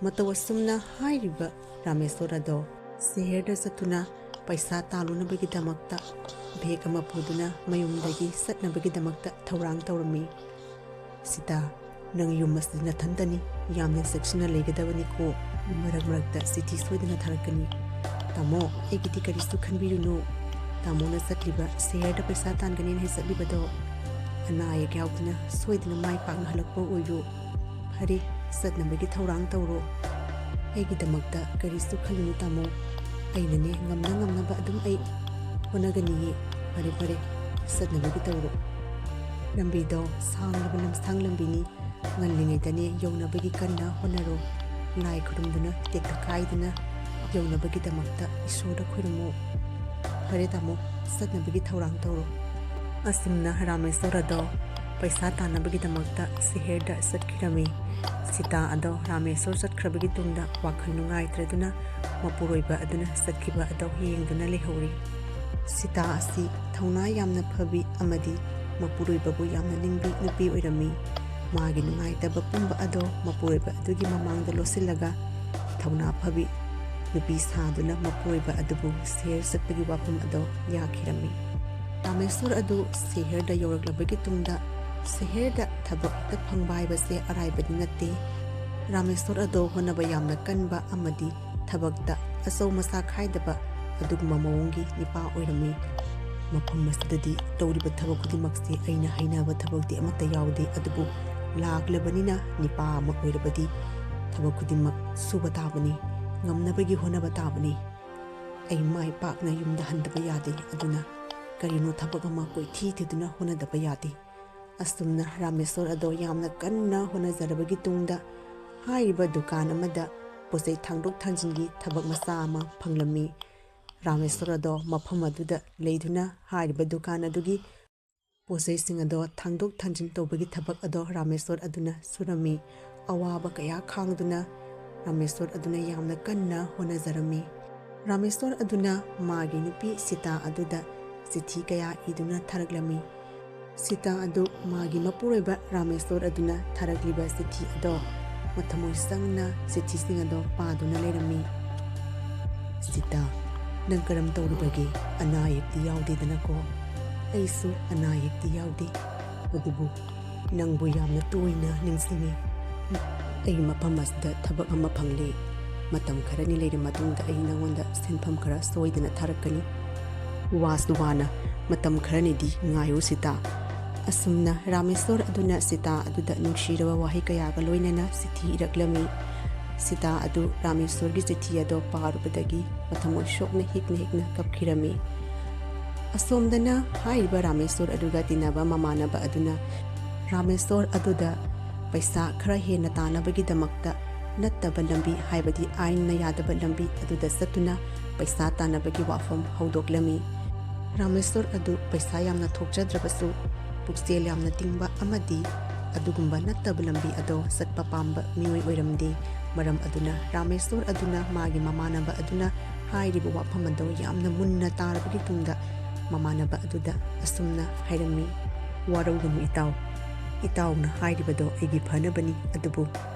ꯃꯇꯧ ꯑꯁꯨꯝꯅ ꯍꯥꯏꯔꯤꯕ ꯔꯥꯃꯦꯁꯣꯔ ꯑꯗꯣ ꯁꯍꯔꯗ ꯆꯠꯇꯨꯅ ꯄꯩꯁꯥ ꯇꯥꯜꯂꯨꯅꯕꯒꯤꯗꯃꯛꯇ ꯕꯦꯒ ꯑꯃ ꯄꯨꯗꯨꯅ ꯃꯌꯨꯝꯗꯒꯤ ꯆꯠꯅꯕꯒꯤꯗꯃꯛꯇ ꯊꯧꯔꯥꯡ ꯇꯧꯔꯝꯃꯤ꯫ ꯁꯤꯇꯥ, ꯅꯪ ꯌꯨꯝ ꯑꯁꯤ ꯅꯊꯟꯇꯅꯤ꯫ ꯌꯥꯝꯅ ꯆꯦꯛꯁꯤꯟꯅ ꯂꯩꯒꯗꯕꯅꯤꯀꯣ꯫ ꯃꯔꯛ ꯃꯔꯛꯇ ꯆꯤꯊꯤ ꯁꯣꯏꯗꯅ ꯊꯥꯔꯛꯀꯅꯤ꯫ ꯇꯥꯃꯣ, ꯑꯩꯒꯤꯗꯤ ꯀꯔꯤꯁꯨ ꯈꯟꯕꯤꯔꯨꯅꯨ꯫ ꯇꯥꯃꯣꯅ ꯆꯠꯂꯤꯕ ꯁꯍꯔꯗ ꯄꯩꯁా ꯇꯥꯟꯒꯅꯦꯅ ꯆꯠꯂꯤꯕꯗꯣ ꯑꯅꯥ ꯑꯌꯦꯛ ꯌꯥꯎꯗꯅ ꯁꯣꯏꯗꯅ ꯃꯥꯏ ꯄꯥꯛꯅ ꯍꯜꯂꯛꯄ ꯑꯣꯏꯌꯨ꯫ ꯐꯔꯦ, ꯆꯠꯅꯕꯒꯤ ꯊꯧꯔꯥꯡ ꯇꯧꯔꯣ꯫ ꯑꯩꯒꯤꯗꯃꯛꯇ ꯀꯔꯤꯁꯨ ꯈꯜꯂꯨꯅꯨ ꯇꯥꯃꯣ꯫ ꯑꯩꯅꯅꯦ ꯉꯝꯅ ꯉꯝꯅꯕ ꯑꯗꯨꯝ ꯑꯩ ꯍꯣꯠꯅꯒꯅꯤꯌꯦ꯫ ꯐꯔꯦ, ꯆꯠꯅꯕꯒꯤ ꯇꯧꯔꯣ꯫ ꯂꯝꯕꯤꯗꯣ ꯁꯥꯡꯂꯕ ꯂꯝꯁꯥꯡ ꯂꯝꯕꯤꯅꯤ꯫ ꯉꯜꯂꯤꯉꯩꯗꯅꯦ ꯌꯧꯅꯕꯒꯤ ꯀꯟꯅ ꯍꯣꯠꯅꯔꯣ꯫ ꯂꯥꯏ ꯈꯨꯔꯨꯝꯗꯨꯅ ꯇꯦꯛꯇ ꯀꯥꯏꯗꯅ ꯌꯧꯅꯕꯒꯤꯗꯃꯛꯇ ꯏꯁꯣꯔꯗ ꯈꯨꯔꯨꯝꯃꯨ꯫ ꯐꯔꯦ ꯇꯥꯃꯣ, ꯆꯠꯅꯕꯒꯤ ꯊꯧꯔꯥꯡ ꯇꯧꯔꯣ꯫ ꯑꯁꯨꯝꯅ ꯔꯥꯃꯦꯁꯣꯔ ꯑꯗꯣ ꯄꯩꯁꯥ ꯇꯥꯟꯅꯕꯒꯤꯗꯃꯛꯇ ꯁꯍꯔꯗ ꯆꯠꯈꯤꯔꯝꯃꯤ꯫ ꯁꯤꯇꯥ ꯑꯗꯣ ꯔꯥꯃꯦꯁꯣꯔ ꯆꯠꯈ꯭ꯔꯕꯒꯤ ꯇꯨꯡꯗ ꯋꯥꯈꯜ ꯅꯨꯡꯉꯥꯏꯇ꯭ꯔꯗꯨꯅ ꯃꯄꯨꯔꯣꯏꯕ ꯑꯗꯨꯅ ꯆꯠꯈꯤꯕ ꯑꯗꯣ ꯌꯦꯡꯗꯨꯅ ꯂꯩꯍꯧꯔꯤ꯫ ꯁꯤꯇꯥ ꯑꯁꯤ ꯊꯧꯅꯥ ꯌꯥꯝꯅ ꯐꯕꯤ ꯑꯃꯗꯤ ꯃꯄꯨꯔꯣꯏꯕꯕꯨ ꯌꯥꯝꯅ ꯅꯤꯡꯕꯤ ꯅꯨꯄꯤ ꯑꯣꯏꯔꯝꯃꯤ꯫ ꯃꯥꯒꯤ ꯅꯨꯡꯉꯥꯏꯇꯕ ꯄꯨꯝꯕ ꯑꯗꯣ ꯃꯄꯨꯔꯣꯏꯕ ꯑꯗꯨꯒꯤ ꯃꯃꯥꯡꯗ ꯂꯣꯠꯁꯤꯜꯂꯒ ꯊꯧꯅꯥ ꯐꯕꯤ ꯅꯨꯄꯤ ꯁꯥꯗꯨꯅ ꯃꯄꯨꯔꯣꯏꯕ ꯑꯗꯨꯕꯨ ꯁꯍꯔ ꯆꯠꯄꯒꯤ ꯋꯥꯐꯝ ꯑꯗꯣ ꯌꯥꯈꯤꯔꯝꯃꯤ꯫ ꯔꯥꯃꯦꯁꯣꯔ ꯑꯗꯨ ꯁꯍꯔꯗ ꯌꯧꯔꯛꯂꯕꯒꯤ ꯇꯨꯡꯗ ꯁꯍꯔꯗ ꯊꯕꯛ ꯍꯦꯛꯇ ꯐꯪꯕ ꯍꯥꯏꯕꯁꯦ ꯑꯔꯥꯏꯕꯗꯤ ꯅꯠꯇꯦ꯫ ꯔꯥꯃꯦꯁꯣꯔ ꯑꯗꯣ ꯍꯣꯠꯅꯕ ꯌꯥꯝꯅ ꯀꯟꯕ ꯑꯃꯗꯤ ꯊꯕꯛꯇ ꯑꯆꯧ ꯃꯆꯥ ꯈꯥꯏꯗꯕ ꯑꯗꯨꯒꯨꯝꯕ ꯃꯑꯣꯡꯒꯤ ꯅꯤꯄꯥ ꯑꯣꯏꯔꯝꯃꯤ꯫ ꯃꯐꯝ ꯑꯁꯤꯗꯗꯤ ꯇꯧꯔꯤꯕ ꯊꯕꯛ ꯈꯨꯗꯤꯡꯃꯛꯁꯦ ꯑꯩꯅ ꯍꯩꯅꯕ ꯊꯕꯛꯇꯤ ꯑꯃꯠꯇ ꯌꯥꯎꯗꯦ꯫ ꯑꯗꯨꯕꯨ ꯂꯥꯛꯂꯕꯅꯤꯅ ꯅꯤꯄꯥ ꯑꯃ ꯑꯣꯏꯔꯕꯗꯤ ꯊꯕꯛ ꯈꯨꯗꯤꯡꯃꯛ ꯁꯨꯕ ꯇꯥꯕꯅꯤ꯫ ꯉꯝꯅꯕꯒꯤ ꯍꯣꯠꯅꯕ ꯇꯥꯕꯅꯤ꯫ ꯑꯩ ꯃꯥꯏ ꯄꯥꯛꯅ ꯌꯨꯝꯗ ꯍꯟꯗꯕ ꯌꯥꯗꯦ꯫ ꯑꯗꯨꯅ ꯀꯔꯤꯅꯣ ꯊꯕꯛ ꯑꯃ ꯀꯣꯏꯊꯤ ꯊꯤꯗꯨꯅ ꯍꯣꯠꯅꯗꯕ ꯌꯥꯗꯦ꯫ ꯑꯁꯨꯝꯅ ꯔꯥꯃꯦꯁꯣꯔ ꯑꯗꯣ ꯌꯥꯝꯅ ꯀꯟꯅ ꯍꯣꯠꯅꯖꯔꯕꯒꯤ ꯇꯨꯡꯗ ꯍꯥꯏꯔꯤꯕ ꯗꯨꯀꯥꯟ ꯑꯃꯗ ꯄꯣꯠꯆꯩ ꯊꯥꯡꯗꯣꯛ ꯊꯥꯡꯖꯤꯟꯒꯤ ꯊꯕꯛ ꯃꯆꯥ ꯑꯃ ꯐꯪꯂꯝꯃꯤ꯫ ꯔꯥꯃꯦꯁꯣꯔ ꯑꯗꯣ ꯃꯐꯝ ꯑꯗꯨꯗ ꯂꯩꯗꯨꯅ ꯍꯥꯏꯔꯤꯕ ꯗꯨꯀꯥꯟ ꯑꯗꯨꯒꯤ ꯄꯣꯠꯆꯩꯁꯤꯡ ꯑꯗꯣ ꯊꯥꯡꯗꯣꯛ ꯊꯥꯡꯖꯤꯟ ꯇꯧꯕꯒꯤ ꯊꯕꯛ ꯑꯗꯣ ꯔꯥꯃꯦꯁꯣꯔ ꯑꯗꯨꯅ ꯁꯨꯔꯝꯃꯤ꯫ ꯑꯋꯥꯕ ꯀꯌꯥ ꯈꯥꯡꯗꯨꯅ ꯔꯥꯃꯦꯁꯣꯔ ꯑꯗꯨꯅ ꯌꯥꯝꯅ ꯀꯟꯅ ꯍꯣꯠꯅꯖꯔꯝꯃꯤ꯫ ꯔꯥꯃꯦꯁꯣꯔ ꯑꯗꯨꯅ ꯃꯥꯒꯤ ꯅꯨꯄꯤ ꯁꯤꯇꯥ ꯑꯗꯨꯗ ꯆꯤꯊꯤ ꯀꯌꯥ ꯏꯗꯨꯅ ꯊꯥꯔꯛꯂꯝꯃꯤ꯫ ꯁꯤꯇꯥ ꯑꯗꯨ ꯃꯥꯒꯤ ꯃꯄꯨꯔꯣꯏꯕ ꯔꯥꯃꯦꯁꯣꯔ ꯑꯗꯨꯅ ꯊꯥꯔꯛꯂꯤꯕ ꯆꯤꯊꯤ ꯑꯗꯣ ꯃꯊꯃꯣꯏ ꯆꯪꯅ ꯆꯤꯊꯤꯁꯤꯡ ꯑꯗꯣ ꯄꯥꯗꯨꯅ ꯂꯩꯔꯝꯃꯤ꯫ ꯁꯤꯇꯥ, ꯅꯪ ꯀꯔꯝ ꯇꯧꯔꯤꯕꯒꯦ? ꯑꯅꯥ ꯑꯌꯦꯛꯇꯤ ꯌꯥꯎꯗꯦꯗꯅꯀꯣ? ꯑꯩꯁꯨ ꯑꯅꯥ ꯑꯌꯦꯛꯇꯤ ꯌꯥꯎꯗꯦ꯫ ꯑꯗꯨꯕꯨ ꯅꯪꯕꯨ ꯌꯥꯝꯅ ꯇꯣꯏꯅ ꯅꯤꯡꯁꯤꯡꯉꯤ꯫ ꯑꯩ ꯃꯐꯝ ꯑꯁꯤꯗ ꯊꯕꯛ ꯑꯃ ꯐꯪꯂꯦ꯫ ꯃꯇꯝ ꯈꯔꯅꯤ ꯂꯩꯔ ꯃꯇꯨꯡꯗ ꯑꯩ ꯅꯪꯉꯣꯟꯗ ꯁꯦꯟꯐꯝ ꯈꯔ ꯁꯣꯏꯗꯅ ꯊꯥꯔꯛꯀꯅꯤ꯫ ꯋꯥꯁꯨ ꯋꯥꯅ ꯃꯇꯝ ꯈꯔꯅꯤꯗꯤ ꯉꯥꯏꯌꯨ ꯁꯤꯇꯥ꯫ ꯑꯁꯨꯝꯅ ꯔꯥꯃꯦꯁꯣꯔ ꯑꯗꯨꯅ ꯁꯤꯇꯥ ꯑꯗꯨꯗ ꯅꯨꯡꯁꯤꯔꯕ ꯋꯥꯍꯩ ꯀꯌꯥꯒ ꯂꯣꯏꯅꯅ ꯆꯤꯊꯤ ꯏꯔꯛꯂꯝꯃꯤ꯫ ꯁꯤꯇꯥ ꯑꯗꯨ ꯔꯥꯃꯦꯁꯣꯔꯒꯤ ꯆꯤꯊꯤ ꯑꯗꯣ ꯄꯥꯔꯨꯕꯗꯒꯤ ꯃꯊꯃꯣꯏ ꯁꯣꯛꯅ ꯍꯤꯛꯅ ꯀꯞꯈꯤꯔꯝꯃꯤ꯫ ꯑꯁꯣꯝꯗꯅ ꯍꯥꯏꯔꯤꯕ ꯔꯥꯃꯦꯁꯣꯔ ꯑꯗꯨꯒ ꯇꯤꯟꯅꯕ ꯃꯃꯥꯟꯅꯕ ꯑꯗꯨꯅ ꯔꯥꯃꯦꯁꯣꯔ ꯑꯗꯨꯗ ꯄꯩꯁꯥ ꯈꯔ ꯍꯦꯟꯅ ꯇꯥꯅꯕꯒꯤꯗꯃꯛꯇ ꯅꯠꯇꯕ ꯂꯝꯕꯤ ꯍꯥꯏꯕꯗꯤ ꯑꯥꯏꯟꯅ ꯌꯥꯗꯕ ꯂꯝꯕꯤ ꯑꯗꯨꯗ ꯆꯠꯇꯨꯅ ꯄꯩꯁꯥ ꯇꯥꯅꯕꯒꯤ ꯋꯥꯐꯝ ꯍꯧꯗꯣꯛꯂꯝꯃꯤ꯫ ꯔꯥꯃꯦꯁꯣꯔ ꯑꯗꯨ ꯄꯩꯁꯥ ꯌꯥꯝꯅ ꯊꯣꯛꯆꯗ꯭ꯔꯕꯁꯨ ꯄꯨꯛꯆꯦꯜ ꯌꯥꯝꯅ ꯇꯤꯡꯕ ꯑꯃꯗꯤ ꯑꯗꯨꯒꯨꯝꯕ ꯅꯠꯇꯕ ꯂꯝꯕꯤ ꯑꯗꯣ ꯆꯠꯄ ꯄꯥꯝꯕ ꯃꯤꯑꯣꯏ ꯑꯣꯏꯔꯝꯗꯦ꯫ ꯃꯔꯝ ꯑꯗꯨꯅ ꯔꯥꯃꯦꯁꯣꯔ ꯑꯗꯨꯅ ꯃꯥꯒꯤ ꯃꯃꯥꯟꯅꯕ ꯑꯗꯨꯅ ꯍꯥꯏꯔꯤꯕ ꯋꯥꯐꯝ ꯑꯗꯣ ꯌꯥꯝꯅ ꯃꯨꯟꯅ ꯇꯥꯔꯕꯒꯤ ꯇꯨꯡꯗ ꯃꯃꯥꯟꯅꯕ ꯑꯗꯨꯗ ꯑꯁꯨꯝꯅ ꯍꯥꯏꯔꯝꯃꯤ꯫ ꯋꯥꯔꯧꯒꯅꯨ ꯏꯇꯥꯎ, ꯏꯇꯥꯎꯅ ꯍꯥꯏꯔꯤꯕꯗꯣ ꯑꯩꯒꯤ ꯐꯅꯕꯅꯤ, ꯑꯗꯨꯕꯨ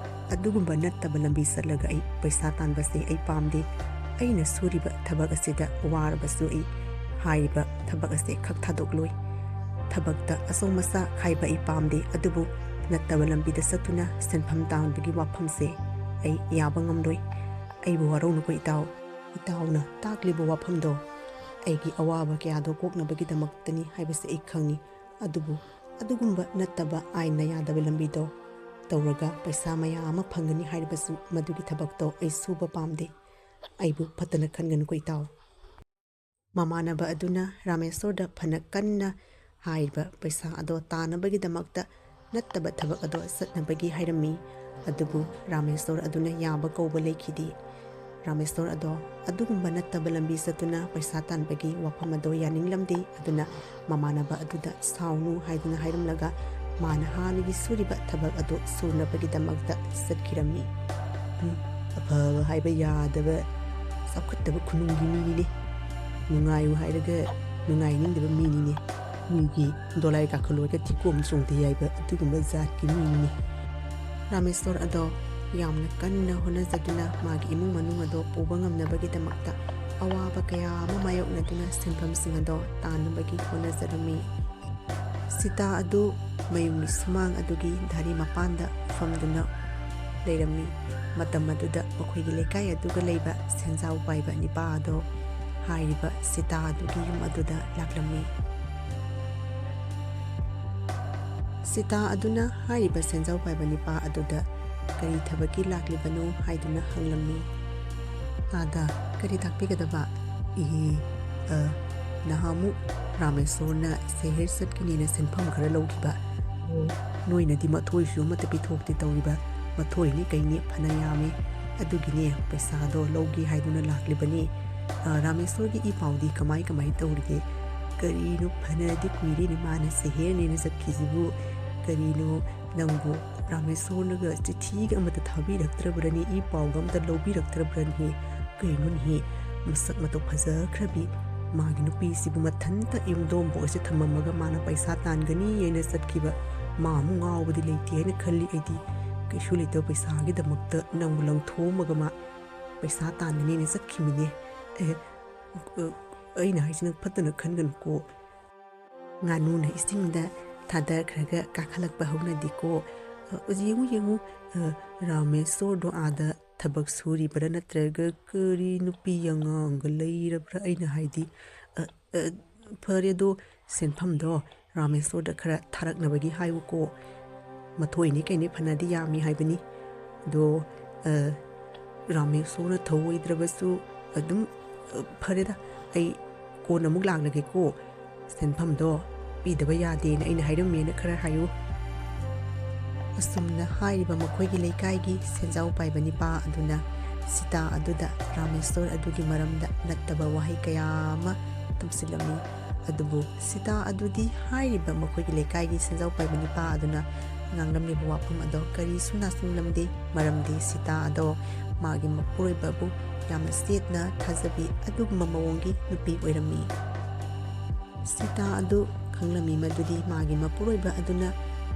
ꯑꯗꯨꯒꯨꯝꯕ ꯅꯠꯇꯕ ꯂꯝꯕꯤ ꯆꯠꯂꯒ ꯑꯩ ꯄꯩꯁꯥ तानबसे ꯑꯩ ꯄꯥꯝꯗꯦ꯫ ꯑꯩꯅ ꯁꯨꯔꯤꯕ ꯊꯕꯛ ꯑꯁꯤꯗ ꯋꯥꯔꯕꯁꯨ ꯑꯩ ꯍꯥꯏꯔꯤꯕ ꯊꯕꯛ ꯑꯁꯤ ꯈꯛ ꯊꯥꯗꯣꯛꯂꯣꯏ꯫ ꯊꯕꯛꯇ ꯑꯆꯧ ꯃꯆꯥ ꯈꯥꯏꯕ ꯑꯩ ꯄꯥꯝꯗꯦ, ꯑꯗꯨꯕꯨ ꯅꯠꯇꯕ ꯂꯝꯕꯤꯗ ꯆꯠꯇꯨꯅ ꯁꯦꯟꯐꯝ ꯇꯥꯟꯕꯒꯤ ꯋꯥꯐꯝꯁꯦ ꯑꯩ ꯌꯥꯕ ꯉꯝꯂꯣꯏ꯫ ꯑꯩꯕꯨ ꯋꯥꯔꯧꯅꯨꯀꯣ ꯏꯇꯥꯎ, ꯏꯇꯥꯎꯅ ꯇꯥꯛꯂꯤꯕ ꯋꯥꯐꯝꯗꯣ ꯑꯩꯒꯤ ꯑꯋꯥꯕ ꯀꯌꯥꯗꯣ ꯀꯣꯛꯅꯕꯒꯤꯗꯃꯛꯇꯅꯤ ꯍꯥꯏꯕꯁꯦ ꯑꯩ ꯈꯪꯉꯤ, ꯑꯗꯨꯕꯨ ꯑꯗꯨꯒꯨꯝꯕ ꯅꯠꯇꯕ ꯑꯥꯏꯟꯅ ꯌꯥꯗꯕ ꯂꯝꯕꯤꯗꯣ ꯇꯧꯔꯒ ꯄꯩꯁꯥ ꯃꯌꯥꯝ ꯑꯃ ꯐꯪꯒꯅꯤ ꯍꯥꯏꯔꯕꯁꯨ ꯃꯗꯨꯒꯤ ꯊꯕꯛꯇꯣ ꯑꯩ ꯁꯨꯕ ꯄꯥꯝꯗꯦ꯫ ꯑꯩꯕꯨ ꯐꯠꯇꯅ ꯈꯟꯒꯅꯨꯀꯣ ꯏꯇꯥꯎ꯫ ꯃꯃꯥꯟꯅꯕ ꯑꯗꯨꯅ ꯔꯥꯃꯦꯁꯣꯔꯗ ꯐꯅ ꯀꯟꯅ ꯍꯥꯏꯔꯤꯕ ꯄꯩꯁꯥ ꯑꯗꯣ ꯇꯥꯅꯕꯒꯤꯗꯃꯛꯇ ꯅꯠꯇꯕ ꯊꯕꯛ ꯑꯗꯣ ꯆꯠꯅꯕꯒꯤ ꯍꯥꯏꯔꯝꯃꯤ, ꯑꯗꯨꯕꯨ ꯔꯥꯃꯦꯁꯣꯔ ꯑꯗꯨꯅ ꯌꯥꯕ ꯀꯧꯕ ꯂꯩꯈꯤꯗꯦ꯫ ꯔꯥꯃꯦꯁꯣꯔ ꯑꯗꯣ ꯑꯗꯨꯒꯨꯝꯕ ꯅꯠꯇꯕ ꯂꯝꯕꯤ ꯆꯠꯇꯨꯅ ꯄꯩꯁꯥ ꯇꯥꯟꯕꯒꯤ ꯋꯥꯐꯝ ꯑꯗꯣ ꯌꯥꯅꯤꯡꯂꯝꯗꯦ꯫ ꯑꯗꯨꯅ ꯃꯃꯥꯟꯅꯕ ꯑꯗꯨꯗ ꯁꯥꯎꯅꯨ ꯍꯥꯏꯗꯨꯅ ꯍꯥꯏꯔꯝꯂꯒ ꯃꯥꯅ ꯍꯥꯟꯅꯒꯤ ꯁꯨꯔꯤꯕ ꯊꯕꯛ ꯑꯗꯨ ꯁꯨꯅꯕꯒꯤꯗꯃꯛꯇ ꯆꯠꯈꯤꯔꯝꯃꯤ꯫ ꯑꯐꯕ ꯍꯥꯏꯕ ꯌꯥꯗꯕ ꯆꯥꯎꯈꯠꯇꯕ ꯈꯨꯅꯨꯡꯒꯤ ꯃꯤꯅꯤꯅꯦ, ꯅꯨꯡꯉꯥꯏꯌꯨ ꯍꯥꯏꯔꯒ ꯅꯨꯡꯉꯥꯏꯅꯤꯡꯗꯕ ꯃꯤꯅꯤꯅꯦ, ꯃꯤꯒꯤ ꯗꯣꯂꯥꯏ ꯀꯥꯈꯠꯂꯨꯔꯒ ꯊꯤꯀꯣꯝ ꯆꯣꯡꯗꯦ ꯍꯥꯏꯕ ꯑꯗꯨꯒꯨꯝꯕ ꯖꯥꯠꯀꯤ ꯃꯤꯅꯤꯅꯦ꯫ ꯔꯥꯃꯦꯁꯣꯔ ꯑꯗꯣ ꯌꯥꯝꯅ ꯀꯟꯅ ꯍꯣꯠꯅꯖꯗꯨꯅ ꯃꯥꯒꯤ ꯏꯃꯨꯡ ꯃꯅꯨꯡ ꯑꯗꯣ ꯄꯨꯕ ꯉꯝꯅꯕꯒꯤꯗꯃꯛꯇ ꯑꯋꯥꯕ ꯀꯌꯥ ꯑꯃ ꯃꯥꯌꯣꯛꯅꯗꯨꯅ ꯁꯦꯟꯐꯝꯁꯤꯡ ꯑꯗꯣ ꯇꯥꯟꯅꯕꯒꯤ ꯍꯣꯠꯅꯖꯔꯝꯃꯤ꯫ ꯁꯤꯇꯥ ꯑꯗꯨ ꯃꯌꯨꯝꯒꯤ ꯁꯨꯃꯥꯡ ꯑꯗꯨꯒꯤ ꯙꯥꯔꯤ ꯃꯄꯥꯟꯗ ꯐꯝꯗꯨꯅ ꯂꯩꯔꯝꯃꯤ꯫ ꯃꯇꯝ ꯑꯗꯨꯗ ꯃꯈꯣꯏꯒꯤ ꯂꯩꯀꯥꯏ ꯑꯗꯨꯒ ꯂꯩꯕ ꯁꯦꯟꯖꯥꯎ ꯄꯥꯏꯕ ꯅꯤꯄꯥ ꯑꯗꯣ ꯍꯥꯏꯔꯤꯕ ꯁꯤꯇꯥ ꯑꯗꯨꯒꯤ ꯌꯨꯝ ꯑꯗꯨꯗ ꯂꯥꯛꯂꯝꯃꯤ꯫ ꯁꯤꯇꯥ ꯑꯗꯨꯅ ꯍꯥꯏꯔꯤꯕ ꯁꯦꯟꯖꯥꯎ ꯄꯥꯏꯕ ꯅꯤꯄꯥ ꯑꯗꯨꯗ ꯀꯔꯤ ꯊꯕꯛꯀꯤ ꯂꯥꯛꯂꯤꯕꯅꯣ ꯍꯥꯏꯗꯨꯅ ꯍꯪꯂꯝꯃꯤ꯫ ꯑꯥꯗ ꯀꯔꯤ ꯇꯥꯛꯄꯤꯒꯗꯕ? ꯅꯍꯥꯟꯃꯨꯛ ꯔꯥꯃꯦꯁꯣꯔꯅ ꯁꯦꯍꯔ ꯆꯠꯀꯅꯤꯅ ꯁꯦꯟꯐꯝ ꯈꯔ ꯂꯧꯈꯤꯕ, ꯅꯣꯏꯅꯗꯤ ꯃꯊꯣꯏꯁꯨ ꯑꯃꯠꯇ ꯄꯤꯊꯣꯛꯇꯦ ꯇꯧꯔꯤꯕ, ꯃꯊꯣꯏꯅꯤ ꯀꯩꯅꯤ ꯐꯅ ꯌꯥꯝꯃꯤ, ꯑꯗꯨꯒꯤꯅꯦ ꯄꯩꯁꯥꯗꯣ ꯂꯧꯒꯦ ꯍꯥꯏꯗꯨꯅ ꯂꯥꯛꯂꯤꯕꯅꯤ꯫ ꯔꯥꯃꯦꯁꯣꯔꯒꯤ ꯏ ꯄꯥꯎꯗꯤ ꯀꯃꯥꯏ ꯇꯧꯔꯤꯒꯦ? ꯀꯔꯤꯅꯣ ꯐꯅꯗꯤ ꯀꯨꯏꯔꯦꯅꯦ ꯃꯥꯅ ꯁꯦꯍꯔꯅꯦꯅ ꯆꯠꯈꯤꯁꯤꯕꯨ, ꯀꯔꯤꯅꯣ ꯅꯪꯕꯨ ꯔꯥꯃꯦꯁꯣꯔꯅꯒ ꯆꯤꯊꯤꯒ ꯑꯃꯠꯇ ꯊꯥꯕꯤꯔꯛꯇ꯭ꯔꯕ꯭ꯔꯅꯤ, ꯏ ꯄꯥꯎꯒ ꯑꯃꯇ ꯂꯧꯕꯤꯔꯛꯇ꯭ꯔꯕ꯭ꯔꯅꯤ? ꯀꯩꯅꯣꯅꯦ ꯃꯁꯛ ꯃꯇꯧ ꯐꯖꯈ꯭ꯔꯕꯤ ꯃꯥꯒꯤ ꯅꯨꯄꯤꯁꯤꯕꯨ ꯃꯊꯟꯇ ꯌꯨꯝꯗꯣꯡꯕ ꯑꯣꯏꯁꯦ ꯊꯝꯃꯝꯃꯒ ꯃꯥꯅ ꯄꯩꯁꯥ ꯇꯥꯟꯒꯅꯤ ꯍꯥꯏꯅ ꯆꯠꯈꯤꯕ, ꯃꯥꯃꯨꯛ ꯉꯥꯎꯕꯗꯤ ꯂꯩꯇꯦ ꯍꯥꯏꯅ ꯈꯜꯂꯤ ꯑꯩꯗꯤ꯫ ꯀꯩꯁꯨ ꯂꯩꯇꯕ ꯄꯩꯁꯥꯒꯤꯗꯃꯛꯇ ꯅꯪꯕꯨ ꯂꯪꯊꯣꯛꯑꯝꯃꯒ ꯃꯥ ꯄꯩꯁꯥ ꯇꯥꯟꯒꯅꯤꯅ ꯆꯠꯈꯤꯕꯅꯦ꯫ ꯑꯩꯅ ꯍꯥꯏꯁꯤ ꯅꯪ ꯐꯠꯇꯅ ꯈꯟꯒꯅꯨꯀꯣ, ꯉꯥꯅꯨꯅ ꯏꯁꯤꯡꯗ ꯊꯥꯗꯈ꯭ꯔꯒ ꯀꯥꯈꯠꯂꯛꯄ ꯍꯧꯅꯗꯦꯀꯣ꯫ ꯌꯦꯡꯉꯨ ꯔꯥꯃꯦꯁꯣꯔꯗꯣ ꯑꯥꯗ ꯊꯕꯛ ꯁꯨꯔꯤꯕ꯭ꯔꯥ ꯅꯠꯇ꯭ꯔꯒ ꯀꯔꯤ ꯅꯨꯄꯤ ꯑꯉꯥꯡꯒ ꯂꯩꯔꯕ꯭ꯔꯥ? ꯑꯩꯅ ꯍꯥꯏꯗꯤ ꯐꯔꯦ ꯑꯗꯣ ꯁꯦꯟꯐꯝꯗꯣ ꯔꯥꯃꯦꯁꯣꯔꯗ ꯈꯔ ꯊꯥꯔꯛꯅꯕꯒꯤ ꯍꯥꯏꯌꯨꯀꯣ, ꯃꯊꯣꯏꯅꯤ ꯀꯩꯅꯤ ꯐꯅꯗꯤ ꯌꯥꯝꯃꯤ ꯍꯥꯏꯕꯅꯤ꯫ ꯑꯗꯣ ꯔꯥꯃꯦꯁꯣꯔꯅ ꯊꯧꯑꯣꯏꯗ꯭ꯔꯕꯁꯨ ꯑꯗꯨꯝ ꯐꯔꯦꯗ, ꯑꯩ ꯀꯣꯟꯅ ꯑꯃꯨꯛ ꯂꯥꯛꯂꯒꯦꯀꯣ, ꯁꯦꯟꯐꯝꯗꯣ ꯄꯤꯗꯕ ꯌꯥꯗꯦꯅ ꯑꯩꯅ ꯍꯥꯏꯔꯝꯃꯦꯅ ꯈꯔ ꯍꯥꯏꯌꯨ꯫ ꯑꯁꯨꯝꯅ ꯍꯥꯏꯔꯤꯕ ꯃꯈꯣꯏꯒꯤ ꯂꯩꯀꯥꯏꯒꯤ ꯁꯦꯟꯖꯥꯎ ꯄꯥꯏꯕ ꯅꯤꯄꯥ ꯑꯗꯨꯅ ꯁꯤꯇꯥ ꯑꯗꯨꯗ ꯔꯥꯃꯦꯁꯣꯔ ꯑꯗꯨꯒꯤ ꯃꯔꯝꯗ ꯅꯠꯇꯕ ꯋꯥꯍꯩ ꯀꯌꯥ ꯑꯃ ꯇꯝꯁꯤꯜꯂꯝꯃꯤ꯫ ꯑꯗꯨꯕꯨ ꯁꯤꯇꯥ ꯑꯗꯨꯗꯤ ꯍꯥꯏꯔꯤꯕ ꯃꯈꯣꯏꯒꯤ ꯂꯩꯀꯥꯏꯒꯤ ꯁꯦꯟꯖꯥꯎ ꯄꯥꯏꯕ ꯅꯤꯄꯥ ꯑꯗꯨꯅ ꯉꯥꯡꯂꯝꯂꯤꯕ ꯋꯥꯐꯝ ꯑꯗꯣ ꯀꯔꯤꯁꯨ ꯅꯥꯁꯤꯡꯂꯝꯗꯦ꯫ ꯃꯔꯝꯗꯤ ꯁꯤꯇꯥ ꯑꯗꯣ ꯃꯥꯒꯤ ꯃꯄꯨꯔꯣꯏꯕꯕꯨ ꯌꯥꯝꯅ ꯆꯦꯠꯅ ꯊꯥꯖꯕꯤ ꯑꯗꯨꯒꯨꯝꯕ ꯃꯑꯣꯡꯒꯤ ꯅꯨꯄꯤ ꯑꯣꯏꯔꯝꯃꯤ꯫ ꯁꯤꯇꯥ ꯑꯗꯨ ꯈꯪꯂꯝꯃꯤ ꯃꯗꯨꯗꯤ ꯃꯥꯒꯤ ꯃꯄꯨꯔꯣꯏꯕ ꯑꯗꯨꯅ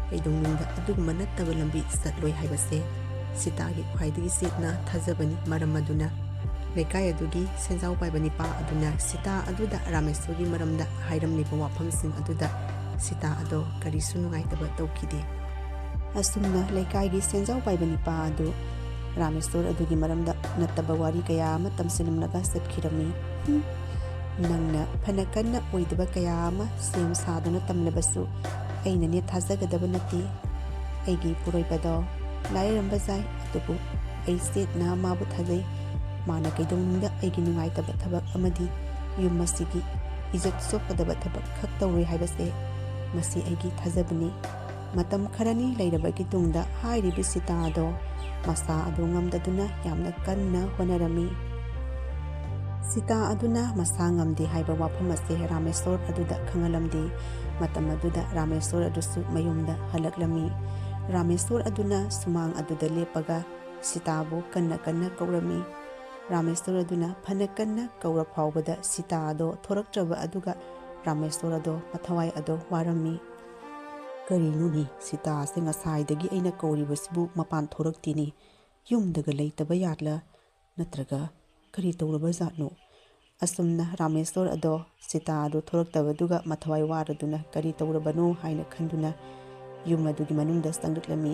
ꯀꯩꯗꯧꯅꯨꯡꯗ ꯑꯗꯨꯒꯨꯝꯕ ꯅꯠꯇꯕ ꯂꯝꯕꯤ ꯆꯠꯂꯣꯏ ꯍꯥꯏꯕꯁꯦ ꯁꯤꯇꯥꯒꯤ ꯈ꯭ꯋꯥꯏꯗꯒꯤ ꯆꯦꯠꯅ ꯊꯥꯖꯕꯅꯤ꯫ ꯃꯔꯝ ꯑꯗꯨꯅ ꯂꯩꯀꯥꯏ ꯑꯗꯨꯒꯤ ꯁꯦꯟꯖꯥꯎ ꯄꯥꯏꯕ ꯅꯤꯄꯥ ꯑꯗꯨꯅ ꯁꯤꯇꯥ ꯑꯗꯨꯗ ꯔꯥꯃꯦꯁꯣꯔꯒꯤ ꯃꯔꯝꯗ ꯍꯥꯏꯔꯝꯂꯤꯕ ꯋꯥꯐꯝꯁꯤꯡ ꯑꯗꯨꯗ ꯁꯤꯇꯥ ꯑꯗꯣ ꯀꯔꯤꯁꯨ ꯅꯨꯡꯉꯥꯏꯇꯕ ꯇꯧꯈꯤꯗꯦ꯫ ꯑꯁꯨꯝꯅ ꯂꯩꯀꯥꯏꯒꯤ ꯁꯦꯟꯖꯥꯎ ꯄꯥꯏꯕ ꯅꯤꯄꯥ ꯑꯗꯨ ꯔꯥꯃꯦꯁꯣꯔ ꯑꯗꯨꯒꯤ ꯃꯔꯝꯗ ꯅꯠꯇꯕ ꯋꯥꯔꯤ ꯀꯌꯥ ꯑꯃ ꯇꯝꯁꯤꯜꯂꯝꯂꯒ ꯆꯠꯈꯤꯔꯝꯃꯤ꯫ ꯅꯪꯅ ꯐꯅ ꯀꯟꯅ ꯑꯣꯏꯗꯕ ꯀꯌꯥ ꯑꯃ ꯁꯦꯝ ꯁꯥꯗꯨꯅ ꯇꯝꯂꯕꯁꯨ ꯑꯩꯅꯅꯦ ꯊꯥꯖꯒꯗꯕ ꯅꯠꯇꯦ ꯑꯩꯒꯤ ꯄꯨꯔꯣꯏꯕꯗꯣ ꯂꯥꯏꯔꯔꯝꯕ ꯌꯥꯏ ꯑꯗꯨꯕꯨ ꯑꯩ ꯆꯦꯠꯅ ꯃꯥꯕꯨ ꯊꯥꯖꯩ ꯃꯥꯅ ꯀꯩꯗꯧꯅꯨꯡꯗ ꯑꯩꯒꯤ ꯅꯨꯡꯉꯥꯏꯇꯕ ꯊꯕꯛ ꯑꯃꯗꯤ ꯌꯨꯝ ꯑꯁꯤꯒꯤ ꯏꯖꯠ ꯁꯣꯛꯀꯗꯕ ꯊꯕꯛ ꯈꯛ ꯇꯧꯔꯣꯏ ꯍꯥꯏꯕꯁꯦ ꯃꯁꯤ ꯑꯩꯒꯤ ꯊꯥꯖꯕꯅꯤ ꯃꯇꯝ ꯈꯔꯅꯤ ꯂꯩꯔꯕꯒꯤ ꯇꯨꯡꯗ ꯍꯥꯏꯔꯤꯕ ꯁꯤꯇꯥ ꯑꯗꯣ ꯃꯁꯥ ꯑꯗꯨ ꯉꯝꯗꯗꯨꯅ ꯌꯥꯝꯅ ꯀꯟꯅ ꯍꯣꯠꯅꯔꯝꯃꯤ ꯁꯤꯇꯥ ꯑꯗꯨꯅ ꯃꯁꯥ ꯉꯝꯗꯦ ꯍꯥꯏꯕ ꯋꯥꯐꯝ ꯑꯁꯤ ꯔꯥꯃꯦꯁꯣꯔ ꯑꯗꯨꯗ ꯈꯪꯍꯜꯂꯝꯗꯦ ꯃꯇꯝ ꯑꯗꯨꯗ ꯔꯥꯃꯦꯁꯣꯔ ꯑꯗꯨꯁꯨ ꯃꯌꯨꯝꯗ ꯍꯜꯂꯛꯂꯝꯃꯤ ꯔꯥꯃꯦꯁꯣꯔ ꯑꯗꯨꯅ ꯁꯨꯃꯥꯡ ꯑꯗꯨꯗ ꯂꯦꯞꯄꯒ ꯁꯤꯇꯥꯕꯨ ꯀꯟꯅ ꯀꯟꯅ ꯀꯧꯔꯝꯃꯤ ꯔꯥꯃꯦꯁꯣꯔ ꯑꯗꯨꯅ ꯐꯅ ꯀꯟꯅ ꯀꯧꯔ ꯐꯥꯎꯕꯗ ꯁꯤꯇꯥ ꯑꯗꯣ ꯊꯣꯔꯛꯇ꯭ꯔꯕ ꯑꯗꯨꯒ ꯔꯥꯃꯦꯁꯣꯔ ꯑꯗꯣ ꯃꯊꯋꯥꯏ ꯑꯗꯣ ꯋꯥꯔꯝꯃꯤ ꯀꯔꯤꯅꯣꯅꯤ ꯁꯤꯇꯥꯁꯦ ꯉꯁꯥꯏꯗꯒꯤ ꯑꯩꯅ ꯀꯧꯔꯤꯕꯁꯤꯕꯨ ꯃꯄꯥꯟ ꯊꯣꯔꯛꯇꯦꯅꯤ ꯌꯨꯝꯗꯒ ꯂꯩꯇꯕ ꯌꯥꯠꯂ ꯅꯠꯇ꯭ꯔꯒ ꯀꯔꯤ ꯇꯧꯔꯕ ꯖꯥꯠꯅꯣ ꯑꯁꯨꯝꯅ ꯔꯥꯃꯦꯁꯣꯔ ꯑꯗꯣ ꯁꯤꯇꯥ ꯑꯗꯨ ꯊꯣꯔꯛꯇꯕꯗꯨꯒ ꯃꯊꯋꯥꯏ ꯋꯥꯔꯗꯨꯅ ꯀꯔꯤ ꯇꯧꯔꯕꯅꯣ ꯍꯥꯏꯅ ꯈꯟꯗꯨꯅ ꯌꯨꯝ ꯑꯗꯨꯒꯤ ꯃꯅꯨꯡꯗ ꯆꯪꯂꯛꯂꯝꯃꯤ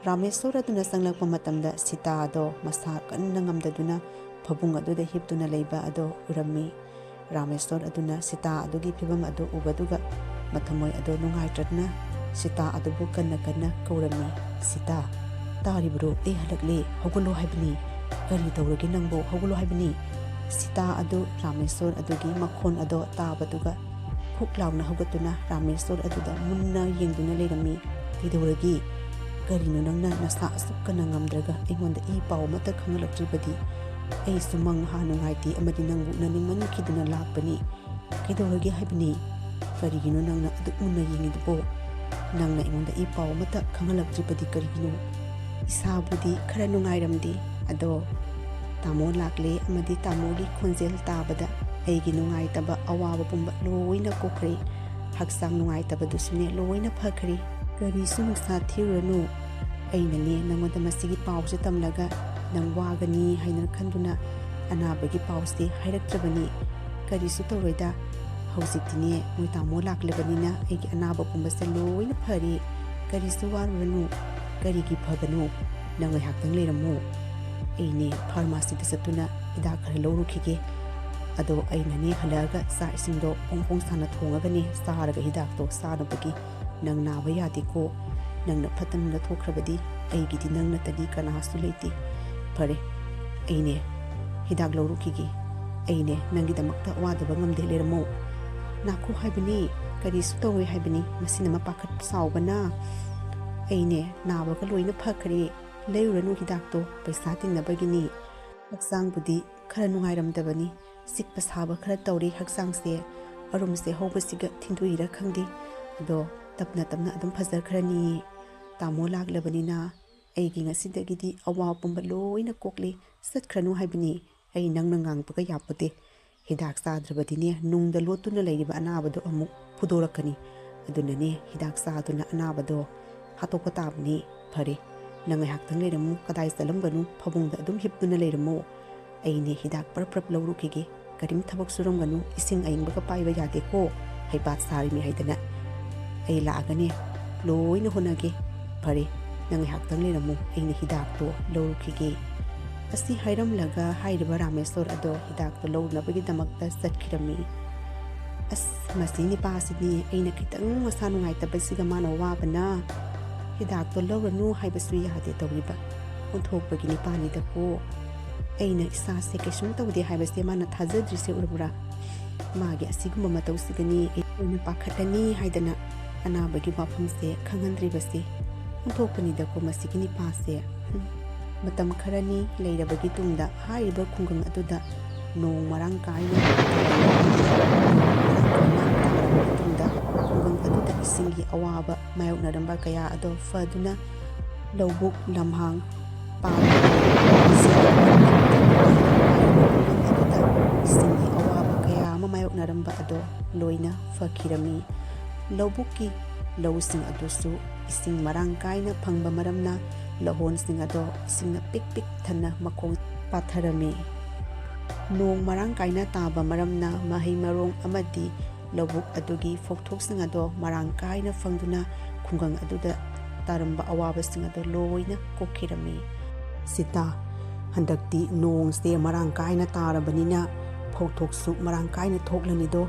ꯔꯥꯃꯦꯁꯣꯔ ꯑꯗꯨꯅ ꯆꯪꯂꯛꯄ ꯃꯇꯝꯗ ꯁꯤꯇꯥ ꯑꯗꯣ ꯃꯁꯥ ꯀꯟꯅ ꯉꯝꯗꯗꯨꯅ ꯐꯃꯨꯡ ꯑꯗꯨꯗ ꯍꯤꯞꯇꯨꯅ ꯂꯩꯕ ꯑꯗꯣ ꯎꯔꯝꯃꯤ ꯔꯥꯃꯦꯁꯣꯔ ꯑꯗꯨꯅ ꯁꯤꯇꯥ ꯑꯗꯨꯒꯤ ꯐꯤꯕꯝ ꯑꯗꯨ ꯎꯕꯗꯨꯒ ꯃꯊꯃꯣꯏ ꯑꯗꯣ ꯅꯨꯡꯉꯥꯏꯇ꯭ꯔꯗꯨꯅ ꯁꯤꯇꯥ ꯑꯗꯨꯕꯨ ꯀꯟꯅ ꯀꯟꯅ ꯀꯧꯔꯝꯃꯤ ꯁꯤꯇꯥ ꯇꯥꯔꯤꯕ꯭ꯔꯣ ꯑꯩ ꯍꯜꯂꯛꯂꯦ ꯍꯧꯒꯠꯂꯣ ꯍꯥꯏꯕꯅꯤ ꯀꯔꯤ ꯇꯧꯔꯒꯦ ꯅꯪꯕꯨ ꯍꯧꯒꯠꯂꯣ ꯍꯥꯏꯕꯅꯤ ꯁꯤꯇꯥ ꯑꯗꯨ ꯔꯥꯃꯦꯁꯣꯔ ꯑꯗꯨꯒꯤ ꯃꯈꯣꯟ ꯑꯗꯣ ꯇꯥꯕꯗꯨꯒ ꯐꯨꯛ ꯂꯥꯎꯅ ꯍꯧꯒꯠꯇꯨꯅ ꯔꯥꯃꯦꯁꯣꯔ ꯑꯗꯨꯗ ꯃꯨꯟꯅ ꯌꯦꯡꯗꯨꯅ ꯂꯩꯔꯝꯃꯤ ꯀꯩꯗꯧꯔꯒꯦ ꯀꯔꯤꯅꯣ ꯅꯪꯅ ꯅꯁꯥ ꯑꯁꯨꯛ ꯀꯟꯅ ꯉꯝꯗ꯭ꯔꯒ ꯑꯩꯉꯣꯟꯗ ꯏ ꯄꯥꯎ ꯑꯃꯠꯇ ꯈꯪꯍꯜꯂꯛꯇ꯭ꯔꯤꯕꯗꯤ ꯑꯩꯁꯨ ꯃꯪꯍꯥ ꯅꯨꯡꯉꯥꯏꯇꯦ ꯑꯃꯗꯤ ꯅꯪꯕꯨ ꯎꯅꯅꯤꯡꯃꯟꯈꯤꯗꯨꯅ ꯂꯥꯛꯄꯅꯤ ꯀꯩꯗꯧꯔꯒꯦ ꯍꯥꯏꯕꯅꯤ ꯀꯔꯤꯒꯤꯅꯣ ꯅꯪꯅ ꯑꯗꯨꯛ ꯃꯨꯟꯅ ꯌꯦꯡꯉꯤꯗꯨꯕꯣ ꯅꯪꯅ ꯑꯩꯉꯣꯟꯗ ꯏ ꯄꯥꯎ ꯑꯃꯠꯇ ꯈꯪꯍꯜꯂꯛꯇ꯭ꯔꯤꯕꯗꯤ ꯀꯔꯤꯒꯤꯅꯣ ꯏꯁꯥꯕꯨꯗꯤ ꯈꯔ ꯅꯨꯡꯉꯥꯏꯔꯝꯗꯦ ꯑꯗꯣ ꯇꯥꯃꯣ ꯂꯥꯛꯂꯦ ꯑꯃꯗꯤ ꯇꯥꯃꯣꯒꯤ ꯈꯣꯟꯖꯦꯜ ꯇꯥꯕꯗ ꯑꯩꯒꯤ ꯅꯨꯡꯉꯥꯏꯇꯕ ꯑꯋꯥꯕ ꯄꯨꯝꯕ ꯂꯣꯏꯅ ꯀꯣꯛꯈ꯭ꯔꯦ ꯍꯛꯆꯥꯡ ꯅꯨꯡꯉꯥꯏꯇꯕꯗꯨꯁꯨꯅꯦ ꯂꯣꯏꯅ ꯐꯈ꯭ꯔꯦ ꯀꯔꯤꯁꯨ ꯅꯨꯡꯁꯥ ꯊꯤꯔꯨꯔꯅꯨ ꯑꯩꯅꯅꯦ ꯅꯪꯉꯣꯟꯗ ꯃꯁꯤꯒꯤ ꯄꯥꯎꯁꯦ ꯇꯝꯂꯒ ꯅꯪ ꯋꯥꯒꯅꯤ ꯍꯥꯏꯅ ꯈꯟꯗꯨꯅ ꯑꯅꯥꯕꯒꯤ ꯄꯥꯎꯁꯦ ꯍꯥꯏꯔꯛꯇ꯭ꯔꯕꯅꯤ ꯀꯔꯤꯁꯨ ꯇꯧꯔꯣꯏꯗ ꯍꯧꯖꯤꯛꯇꯤꯅꯦ ꯃꯣꯏ ꯇꯥꯃꯣ ꯂꯥꯛꯂꯕꯅꯤꯅ ꯑꯩꯒꯤ ꯑꯅꯥꯕ ꯄꯨꯝꯕꯁꯦ ꯂꯣꯏꯅ ꯐꯔꯦ ꯀꯔꯤꯁꯨ ꯋꯥꯔꯨꯔꯅꯨ ꯀꯔꯤꯒꯤ ꯐꯕꯅꯣ ꯅꯪ ꯉꯥꯏꯍꯥꯛꯇꯪ ꯂꯩꯔꯝꯃꯨ ꯑꯩꯅꯦ ꯐꯥꯔꯃꯥꯁꯤꯗ ꯆꯠꯇꯨꯅ ꯍꯤꯗꯥꯛ ꯈꯔ ꯂꯧꯔꯨꯈꯤꯒꯦ ꯑꯗꯣ ꯑꯩꯅꯅꯦ ꯍꯜꯂꯛꯑꯒ ꯆꯥꯛ ꯏꯁꯤꯡꯗꯣ ꯐꯣꯡ ꯐꯣꯡ ꯁꯥꯅ ꯊꯣꯡꯉꯒꯅꯦ ꯆꯥꯔꯒ ꯍꯤꯗꯥꯛꯇꯣ ꯆꯥꯅꯕꯒꯤ ꯅꯪ ꯅꯥꯕ ꯌꯥꯗꯦꯀꯣ ꯅꯪꯅ ꯐꯠꯇꯅ ꯊꯣꯛꯈ꯭ꯔꯕꯗꯤ ꯑꯩꯒꯤꯗꯤ ꯅꯪ ꯅꯠꯇꯗꯤ ꯀꯅꯥꯁꯨ ꯂꯩꯇꯦ ꯐꯔꯦ ꯑꯩꯅꯦ ꯍꯤꯗꯥꯛ ꯂꯧꯔꯨꯈꯤꯒꯦ ꯑꯩꯅꯦ ꯅꯪꯒꯤꯗꯃꯛꯇ ꯋꯥꯗꯕ ꯉꯝꯗꯦ ꯂꯩꯔꯝꯃꯣ ꯅꯥꯈꯣ ꯍꯥꯏꯕꯅꯤ ꯀꯔꯤꯁꯨ ꯇꯧꯔꯣꯏ ꯍꯥꯏꯕꯅꯤ ꯃꯁꯤꯅ ꯃꯄꯥꯈꯠ ꯁꯥꯎꯕꯅ ꯑꯩꯅꯦ ꯅꯥꯕꯒ ꯂꯣꯏꯅ ꯐꯈ꯭ꯔꯦ ꯂꯩꯔꯨꯔꯅꯨ ꯍꯤꯗꯥꯛꯇꯣ ꯄꯩꯁꯥ ꯇꯤꯡꯅꯕꯒꯤꯅꯤ ꯍꯛꯆꯥꯡꯕꯨꯗꯤ ꯈꯔ ꯅꯨꯡꯉꯥꯏꯔꯝꯗꯕꯅꯤ ꯆꯤꯛꯄ ꯁꯥꯕꯈꯔ ꯇꯧꯔꯤ ꯍꯛꯆꯥꯡꯁꯦ ꯑꯔꯨꯝꯁꯦ ꯍꯧꯕꯁꯤꯒ ꯊꯤꯟꯗꯣꯛꯏꯔꯥ ꯈꯪꯗꯦ ꯑꯗꯣ ꯇꯞꯅ ꯇꯞꯅ ꯑꯗꯨꯝ ꯐꯖꯈ꯭ꯔꯅꯤ ꯇꯥꯃꯣ ꯂꯥꯛꯂꯕꯅꯤ나 ꯑꯩꯒꯤ ꯉꯁꯤꯗꯒꯤꯗꯤ ꯑꯋꯥꯕ ꯄꯨꯝꯕ ꯂꯣꯏꯅ ꯀꯣꯛꯂꯤ ꯆꯠꯈ꯭ꯔꯅꯨ ꯍꯥꯏꯕꯅꯤ ꯑꯩ ꯅꯪꯅ ꯉꯥꯡꯕꯒ ꯌꯥꯄꯣꯠꯇꯦ ꯍꯤꯗꯥꯛ ꯆꯥꯗ꯭ꯔꯕꯗꯤꯅꯦ ꯅꯨꯡꯗ ꯂꯣꯠꯇꯨꯅ ꯂꯩꯔꯤꯕ ꯑꯅꯥꯕꯗꯣ ꯑꯃꯨꯛ ꯐꯨꯗꯣꯔꯛꯀꯅꯤ ꯑꯗꯨꯅꯅꯦ ꯍꯤꯗꯥꯛ ꯆꯥꯗꯨꯅ ꯑꯅꯥꯕꯗꯣ ꯍꯥꯠꯇꯣꯛꯄ ꯇꯥꯕꯅꯤ ꯐꯔꯦ ꯅꯪ ꯉꯥꯏꯍꯥꯛꯇꯪ ꯂꯩꯔꯝꯃꯨ ꯀꯗꯥꯏ ꯆꯠꯂꯝꯒꯅꯨ ꯐꯃꯨꯡꯗ ꯑꯗꯨꯝ ꯍꯤꯞꯇꯨꯅ ꯂꯩꯔꯝꯃꯨ ꯑꯩꯅꯦ ꯍꯤꯗꯥꯛ ꯄꯔꯞ ꯂꯧꯔꯨꯈꯤꯒꯦ ꯀꯔꯤꯝ ꯊꯕꯛ ꯁꯨꯔꯝꯒꯅꯨ ꯏꯁꯤꯡ ꯑꯏꯪꯕꯒ ꯄꯥꯏꯕ ꯌꯥꯗꯦꯀꯣ ꯍꯩꯄꯥꯠ ꯁꯥꯔꯤꯅꯤ ꯍꯥꯏꯗꯅ ꯑꯩ ꯂꯥꯛꯑꯒꯅꯦ ꯂꯣꯏꯅ ꯍꯣꯠꯅꯒꯦ ꯐꯔꯦ ꯅꯪ ꯉꯥꯏꯍꯥꯛꯇꯪ ꯂꯩꯔꯝꯃꯨ ꯑꯩꯅ ꯍꯤꯗꯥꯛꯇꯣ ꯂꯧꯔꯨꯈꯤꯒꯦ ꯑꯁꯤ ꯍꯥꯏꯔꯝꯂꯒ ꯍꯥꯏꯔꯤꯕ ꯔꯥꯃꯦꯁꯣꯔ ꯑꯗꯣ ꯍꯤꯗꯥꯛꯇꯣ ꯂꯧꯅꯕꯒꯤꯗꯃꯛꯇ ꯆꯠꯈꯤꯔꯝꯃꯤ ꯃꯁꯤ ꯅꯤꯄꯥꯁꯤꯗꯤ ꯑꯩꯅ ꯈꯤꯇꯪ ꯃꯁꯥ ꯅꯨꯡꯉꯥꯏꯇꯕꯁꯤꯒ ꯃꯥꯅ ꯋꯥꯕꯅ ꯍꯤꯗꯥꯛꯇꯣ ꯂꯧꯔꯅꯨ ꯍꯥꯏꯕꯁꯨ ꯌꯥꯗꯦ ꯇꯧꯔꯤꯕ ꯑꯣꯟꯊꯣꯛꯄꯒꯤ ꯅꯤꯄꯥꯅꯤꯗꯀꯣ ꯑꯩꯅ ꯏꯁꯥꯁꯦ ꯀꯩꯁꯨꯝ ꯇꯧꯗꯦ ꯍꯥꯏꯕꯁꯦ ꯃꯥꯅ ꯊꯥꯖꯗ꯭ꯔꯤꯁꯦ ꯎꯔꯕ꯭ꯔꯥ ꯃꯥꯒꯤ ꯑꯁꯤꯒꯨꯝꯕ ꯃꯇꯧꯁꯤꯒꯅꯤ ꯑꯩꯅ ꯄꯥꯈꯠꯂꯅꯤ ꯍꯥꯏꯗꯅ ꯑꯅꯥꯕꯒꯤ ꯋꯥꯐꯝꯁꯦ ꯈꯪꯍꯟꯗ꯭ꯔꯤꯕꯁꯦ ꯑꯣꯟꯊꯣꯛꯄꯅꯤꯗꯀꯣ ꯃꯁꯤꯒꯤ ꯅꯤꯄꯥꯁꯦ ꯃꯇꯝ ꯈꯔꯅꯤ ꯂꯩꯔꯕꯒꯤ ꯇꯨꯡꯗ ꯍꯥꯏꯔꯤꯕ ꯈꯨꯡꯒꯪ ꯑꯗꯨꯗ ꯅꯣꯡ ꯃꯔꯥꯡ ꯀꯥꯏꯅ ꯃꯇꯨꯡꯗ ꯈꯨꯡꯒꯪ ꯑꯗꯨꯗ ꯏꯁꯤꯡꯒꯤ ꯑꯋꯥꯕ ꯃꯥꯌꯣꯛꯅꯔꯝꯕ ꯀꯌꯥ ꯑꯗꯣ ꯐꯗꯨꯅ ꯂꯧꯕꯨꯛ ꯂꯝꯍꯥꯡ ꯏꯁꯤꯡꯒꯤ ꯑꯋꯥꯕ ꯀꯌꯥ ꯑꯃ ꯃꯥꯌꯣꯛꯅꯔꯝꯕ ꯑꯗꯣ ꯂꯣꯏꯅ ꯐꯈꯤꯔꯝꯃꯤ ꯂꯧꯕꯨꯛꯀꯤ ꯂꯧꯁꯤꯡ ꯑꯗꯨꯁꯨ ꯏꯁꯤꯡ ꯃꯔꯥꯡ ꯀꯥꯏꯅ ꯐꯪꯕ ꯃꯔꯝꯅ ꯂꯧꯍꯣꯟꯁꯤꯡ ꯑꯗꯣ ꯏꯁꯤꯡꯅ ꯄꯤꯛ ꯄꯤꯛ ꯊꯟꯅ ꯃꯈꯣꯡ ꯄꯥꯊꯔꯝꯃꯤ ꯅꯣꯡ ꯃꯔꯥꯡ ꯀꯥꯏꯅ ꯇꯥꯕ ꯃꯔꯝꯅ ꯃꯍꯩ ꯃꯔꯣꯡ ꯑꯃꯗꯤ ꯂꯧꯕꯨꯛ ꯑꯗꯨꯒꯤ ꯄꯣꯠꯊꯣꯛꯁꯤꯡ ꯑꯗꯣ ꯃꯔꯥꯡ ꯀꯥꯏꯅ ꯐꯪꯗꯨꯅ ꯈꯨꯡꯒꯪ ꯑꯗꯨꯗ ꯇꯥꯔꯝꯕ ꯑꯋꯥꯕꯁꯤꯡ ꯑꯗꯣ ꯂꯣꯏꯅ ꯀꯣꯛꯈꯤꯔꯝꯃꯤ ꯁꯤꯇꯥ ꯍꯟꯗꯛꯇꯤ ꯅꯣꯡꯁꯦ ꯃꯔꯥꯡ ꯀꯥꯏꯅ ꯇꯥꯔꯕꯅꯤꯅ ꯐꯧꯊꯣꯛꯁꯨ ꯃꯔꯥꯡ ꯀꯥꯏꯅ ꯊꯣꯛꯂꯅꯤꯗꯣ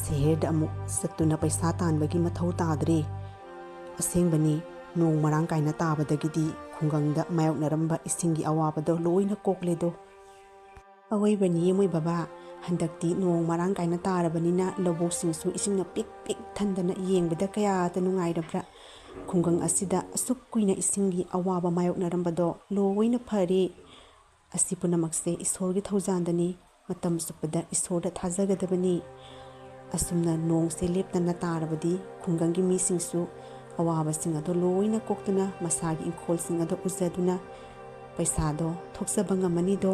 ꯁꯍꯔꯗ ꯑꯃꯨꯛ ꯆꯠꯇꯨꯅ ꯄꯩꯁꯥ ꯇꯥꯟꯕꯒꯤ ꯃꯊꯧ ꯇꯥꯗ꯭ꯔꯦ ꯑꯁꯦꯡꯕꯅꯤ ꯅꯣꯡ ꯃꯔꯥꯡ ꯀꯥꯏꯅ ꯇꯥꯕꯗꯒꯤꯗꯤ ꯈꯨꯡꯒꯪꯗ ꯃꯥꯌꯣꯛꯅꯔꯝꯕ ꯏꯁꯤꯡꯒꯤ ꯑꯋꯥꯕꯗꯣ ꯂꯣꯏꯅ ꯀꯣꯛꯂꯦꯗꯣ꯫ ꯑꯋꯣꯏꯕꯅꯤ ꯃꯣꯏ ꯕꯕꯥ, ꯍꯟꯗꯛꯇꯤ ꯅꯣꯡ ꯃꯔꯥꯡ ꯀꯥꯏꯅ ꯇꯥꯔꯕꯅꯤꯅ ꯂꯧꯕꯨꯛꯁꯤꯡꯁꯨ ꯏꯁꯤꯡꯅ ꯄꯤꯛ ꯄꯤꯛ ꯊꯟꯗꯅ ꯌꯦꯡꯕꯗ ꯀꯌꯥꯗ ꯅꯨꯡꯉꯥꯏꯔꯕ꯭ꯔꯥ꯫ ꯈꯨꯡꯒꯪ ꯑꯁꯤꯗ ꯑꯁꯨꯛ ꯀꯨꯏꯅ ꯏꯁꯤꯡꯒꯤ ꯑꯋꯥꯕ ꯃꯥꯌꯣꯛꯅꯔꯝꯕꯗꯣ ꯂꯣꯏꯅ ꯐꯔꯦ꯫ ꯑꯁꯤ ꯄꯨꯝꯅꯃꯛꯁꯦ ꯏꯁꯣꯔꯒꯤ ꯊꯧꯖꯥꯟꯗꯅꯤ꯫ ꯃꯇꯝ ꯆꯨꯞꯄꯗ ꯏꯁꯣꯔꯗ ꯊꯥꯖꯒꯗꯕꯅꯤ꯫ ꯑꯁꯨꯝꯅ ꯅꯣꯡꯁꯦ ꯂꯦꯞꯇꯅ ꯇꯥꯔꯕꯗꯤ ꯈꯨꯡꯒꯪꯒꯤ ꯃꯤꯁꯤꯡꯁꯨ ꯑꯋꯥꯕꯁꯤꯡ ꯑꯗꯣ ꯂꯣꯏꯅ ꯀꯣꯛꯇꯨꯅ ꯃꯁꯥꯒꯤ ꯏꯪꯈꯣꯜꯁꯤꯡ ꯑꯗꯣ ꯎꯖꯗꯨꯅ ꯄꯩꯁꯥꯗꯣ ꯊꯣꯛꯆꯕ ꯉꯝꯃꯅꯤꯗꯣ꯫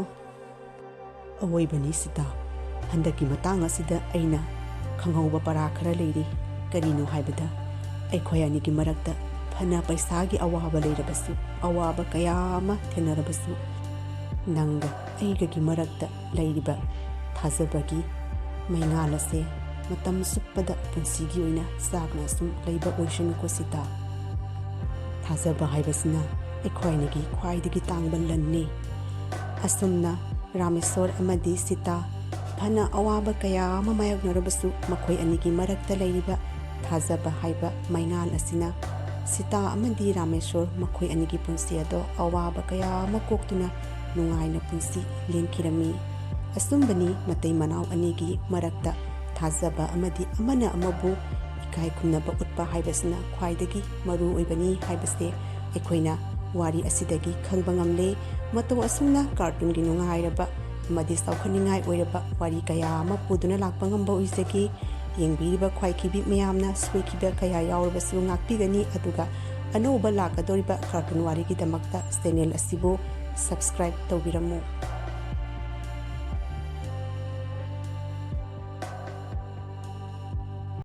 ꯑꯋꯣꯏꯕꯅꯤ ꯁꯤꯇꯥ, ꯍꯟꯗꯛꯀꯤ ꯃꯇꯥꯡ ꯑꯁꯤꯗ ꯑꯩꯅ ꯈꯪꯍꯧꯕ ꯄꯔꯥ ꯈꯔ ꯂꯩꯔꯤ꯫ ꯀꯔꯤꯅꯣ ꯍꯥꯏꯕꯗ ꯑꯩꯈꯣꯏ ꯑꯅꯤꯒꯤ ꯃꯔꯛꯇ ꯐꯅ ꯄꯩꯁꯥꯒꯤ ꯑꯋꯥꯕ ꯂꯩꯔꯕꯁꯨ, ꯑꯋꯥꯕ ꯀꯌꯥ ꯑꯃ ꯊꯦꯡꯅꯔꯕꯁꯨ, ꯅꯪꯒ ꯑꯩꯒꯒꯤ ꯃꯔꯛꯇ ꯂꯩꯔꯤꯕ ꯊꯥꯖꯕꯒꯤ ꯃꯩꯉꯥꯜ ꯑꯁꯦ ꯃꯇꯝ ꯆꯨꯞꯄꯗ ꯄꯨꯟꯁꯤꯒꯤ ꯑꯣꯏꯅ ꯆꯥꯛꯅ ꯑꯁꯨꯝ ꯂꯩꯕ ꯑꯣꯏꯁꯅꯨꯀꯣ ꯁꯤꯇꯥ꯫ ꯊꯥꯖꯕ ꯍꯥꯏꯕꯁꯤꯅ ꯑꯩꯈꯣꯏ ꯑꯅꯤꯒꯤ ꯈ꯭ꯋꯥꯏꯗꯒꯤ ꯇꯥꯡꯕ ꯂꯟꯅꯤ꯫ ꯑꯁꯨꯝꯅ ꯔꯥꯃꯦꯁꯣꯔ ꯑꯃꯗꯤ ꯁꯤꯇꯥ ꯐꯅ ꯑꯋꯥꯕ ꯀꯌꯥ ꯑꯃ ꯃꯥꯌꯣꯛꯅꯔꯕꯁꯨ ꯃꯈꯣꯏ ꯑꯅꯤꯒꯤ ꯃꯔꯛꯇ ꯂꯩꯔꯤꯕ ꯊꯥꯖꯕ ꯍꯥꯏꯕ ꯃꯩꯉꯥꯜ ꯑꯁꯤꯅ ꯁꯤꯇꯥ ꯑꯃꯗꯤ ꯔꯥꯃꯦꯁꯣꯔ ꯃꯈꯣꯏ ꯑꯅꯤꯒꯤ ꯄꯨꯟꯁꯤ ꯑꯗꯣ ꯑꯋꯥꯕ ꯀꯌꯥ ꯑꯃ ꯀꯣꯛꯇꯨꯅ ꯅꯨꯡꯉꯥꯏꯅ ꯄꯨꯟꯁꯤ ꯂꯦꯟꯈꯤꯔꯝꯃꯤ꯫ ꯑꯁꯨꯝꯕꯅꯤ ꯃꯇꯩ ꯃꯅꯥꯎ ꯑꯅꯤꯒꯤ ꯃꯔꯛꯇ ꯊꯥꯖꯕ ꯑꯃꯗꯤ ꯑꯃꯅ ꯑꯃꯕꯨ ꯏꯀꯥꯏ ꯈꯨꯝꯅꯕ ꯎꯠꯄ ꯍꯥꯏꯕꯁꯤꯅ ꯈ꯭ꯋꯥꯏꯗꯒꯤ ꯃꯔꯨ ꯑꯣꯏꯕꯅꯤ ꯍꯥꯏꯕꯁꯦ ꯑꯩꯈꯣꯏꯅ ꯋꯥꯔꯤ ꯑꯁꯤꯗꯒꯤ ꯈꯪꯕ ꯉꯝꯂꯦ꯫ ꯃꯇꯧ ꯑꯁꯨꯝꯅ ꯀꯥꯔꯇꯨꯟꯒꯤ ꯅꯨꯡꯉꯥꯏꯔꯕ ꯑꯃꯗꯤ ꯆꯥꯎꯈꯠꯅꯤꯡꯉꯥꯏ ꯑꯣꯏꯔꯕ ꯋꯥꯔꯤ ꯀꯌా ꯑꯃ ꯄꯨꯗꯨꯅ ꯂꯥꯛꯄ ꯉꯝꯕ ꯑꯣꯏꯖꯒꯦ꯫ ꯌꯦꯡꯕꯤꯔꯤꯕ ꯈ꯭ꯋꯥꯏꯈꯤꯕꯤ ꯃꯌꯥꯝꯅ ꯁꯣꯏꯈꯤꯕ ꯀꯌꯥ ꯌꯥꯎꯔꯕꯁꯨ ꯉꯥꯛꯄꯤꯒꯅꯤ, ꯑꯗꯨꯒ ꯑꯅꯧꯕ ꯂꯥꯛꯀꯗꯧꯔꯤꯕ ꯀꯥꯔꯇꯨꯟ ꯋꯥꯔꯤꯒꯤꯗꯃꯛꯇ ꯆꯦꯅꯦꯜ ꯑꯁꯤꯕꯨ ꯁꯕꯁꯀ꯭ꯔꯥꯏꯕ ꯇꯧꯕꯤꯔꯝꯃꯨ꯫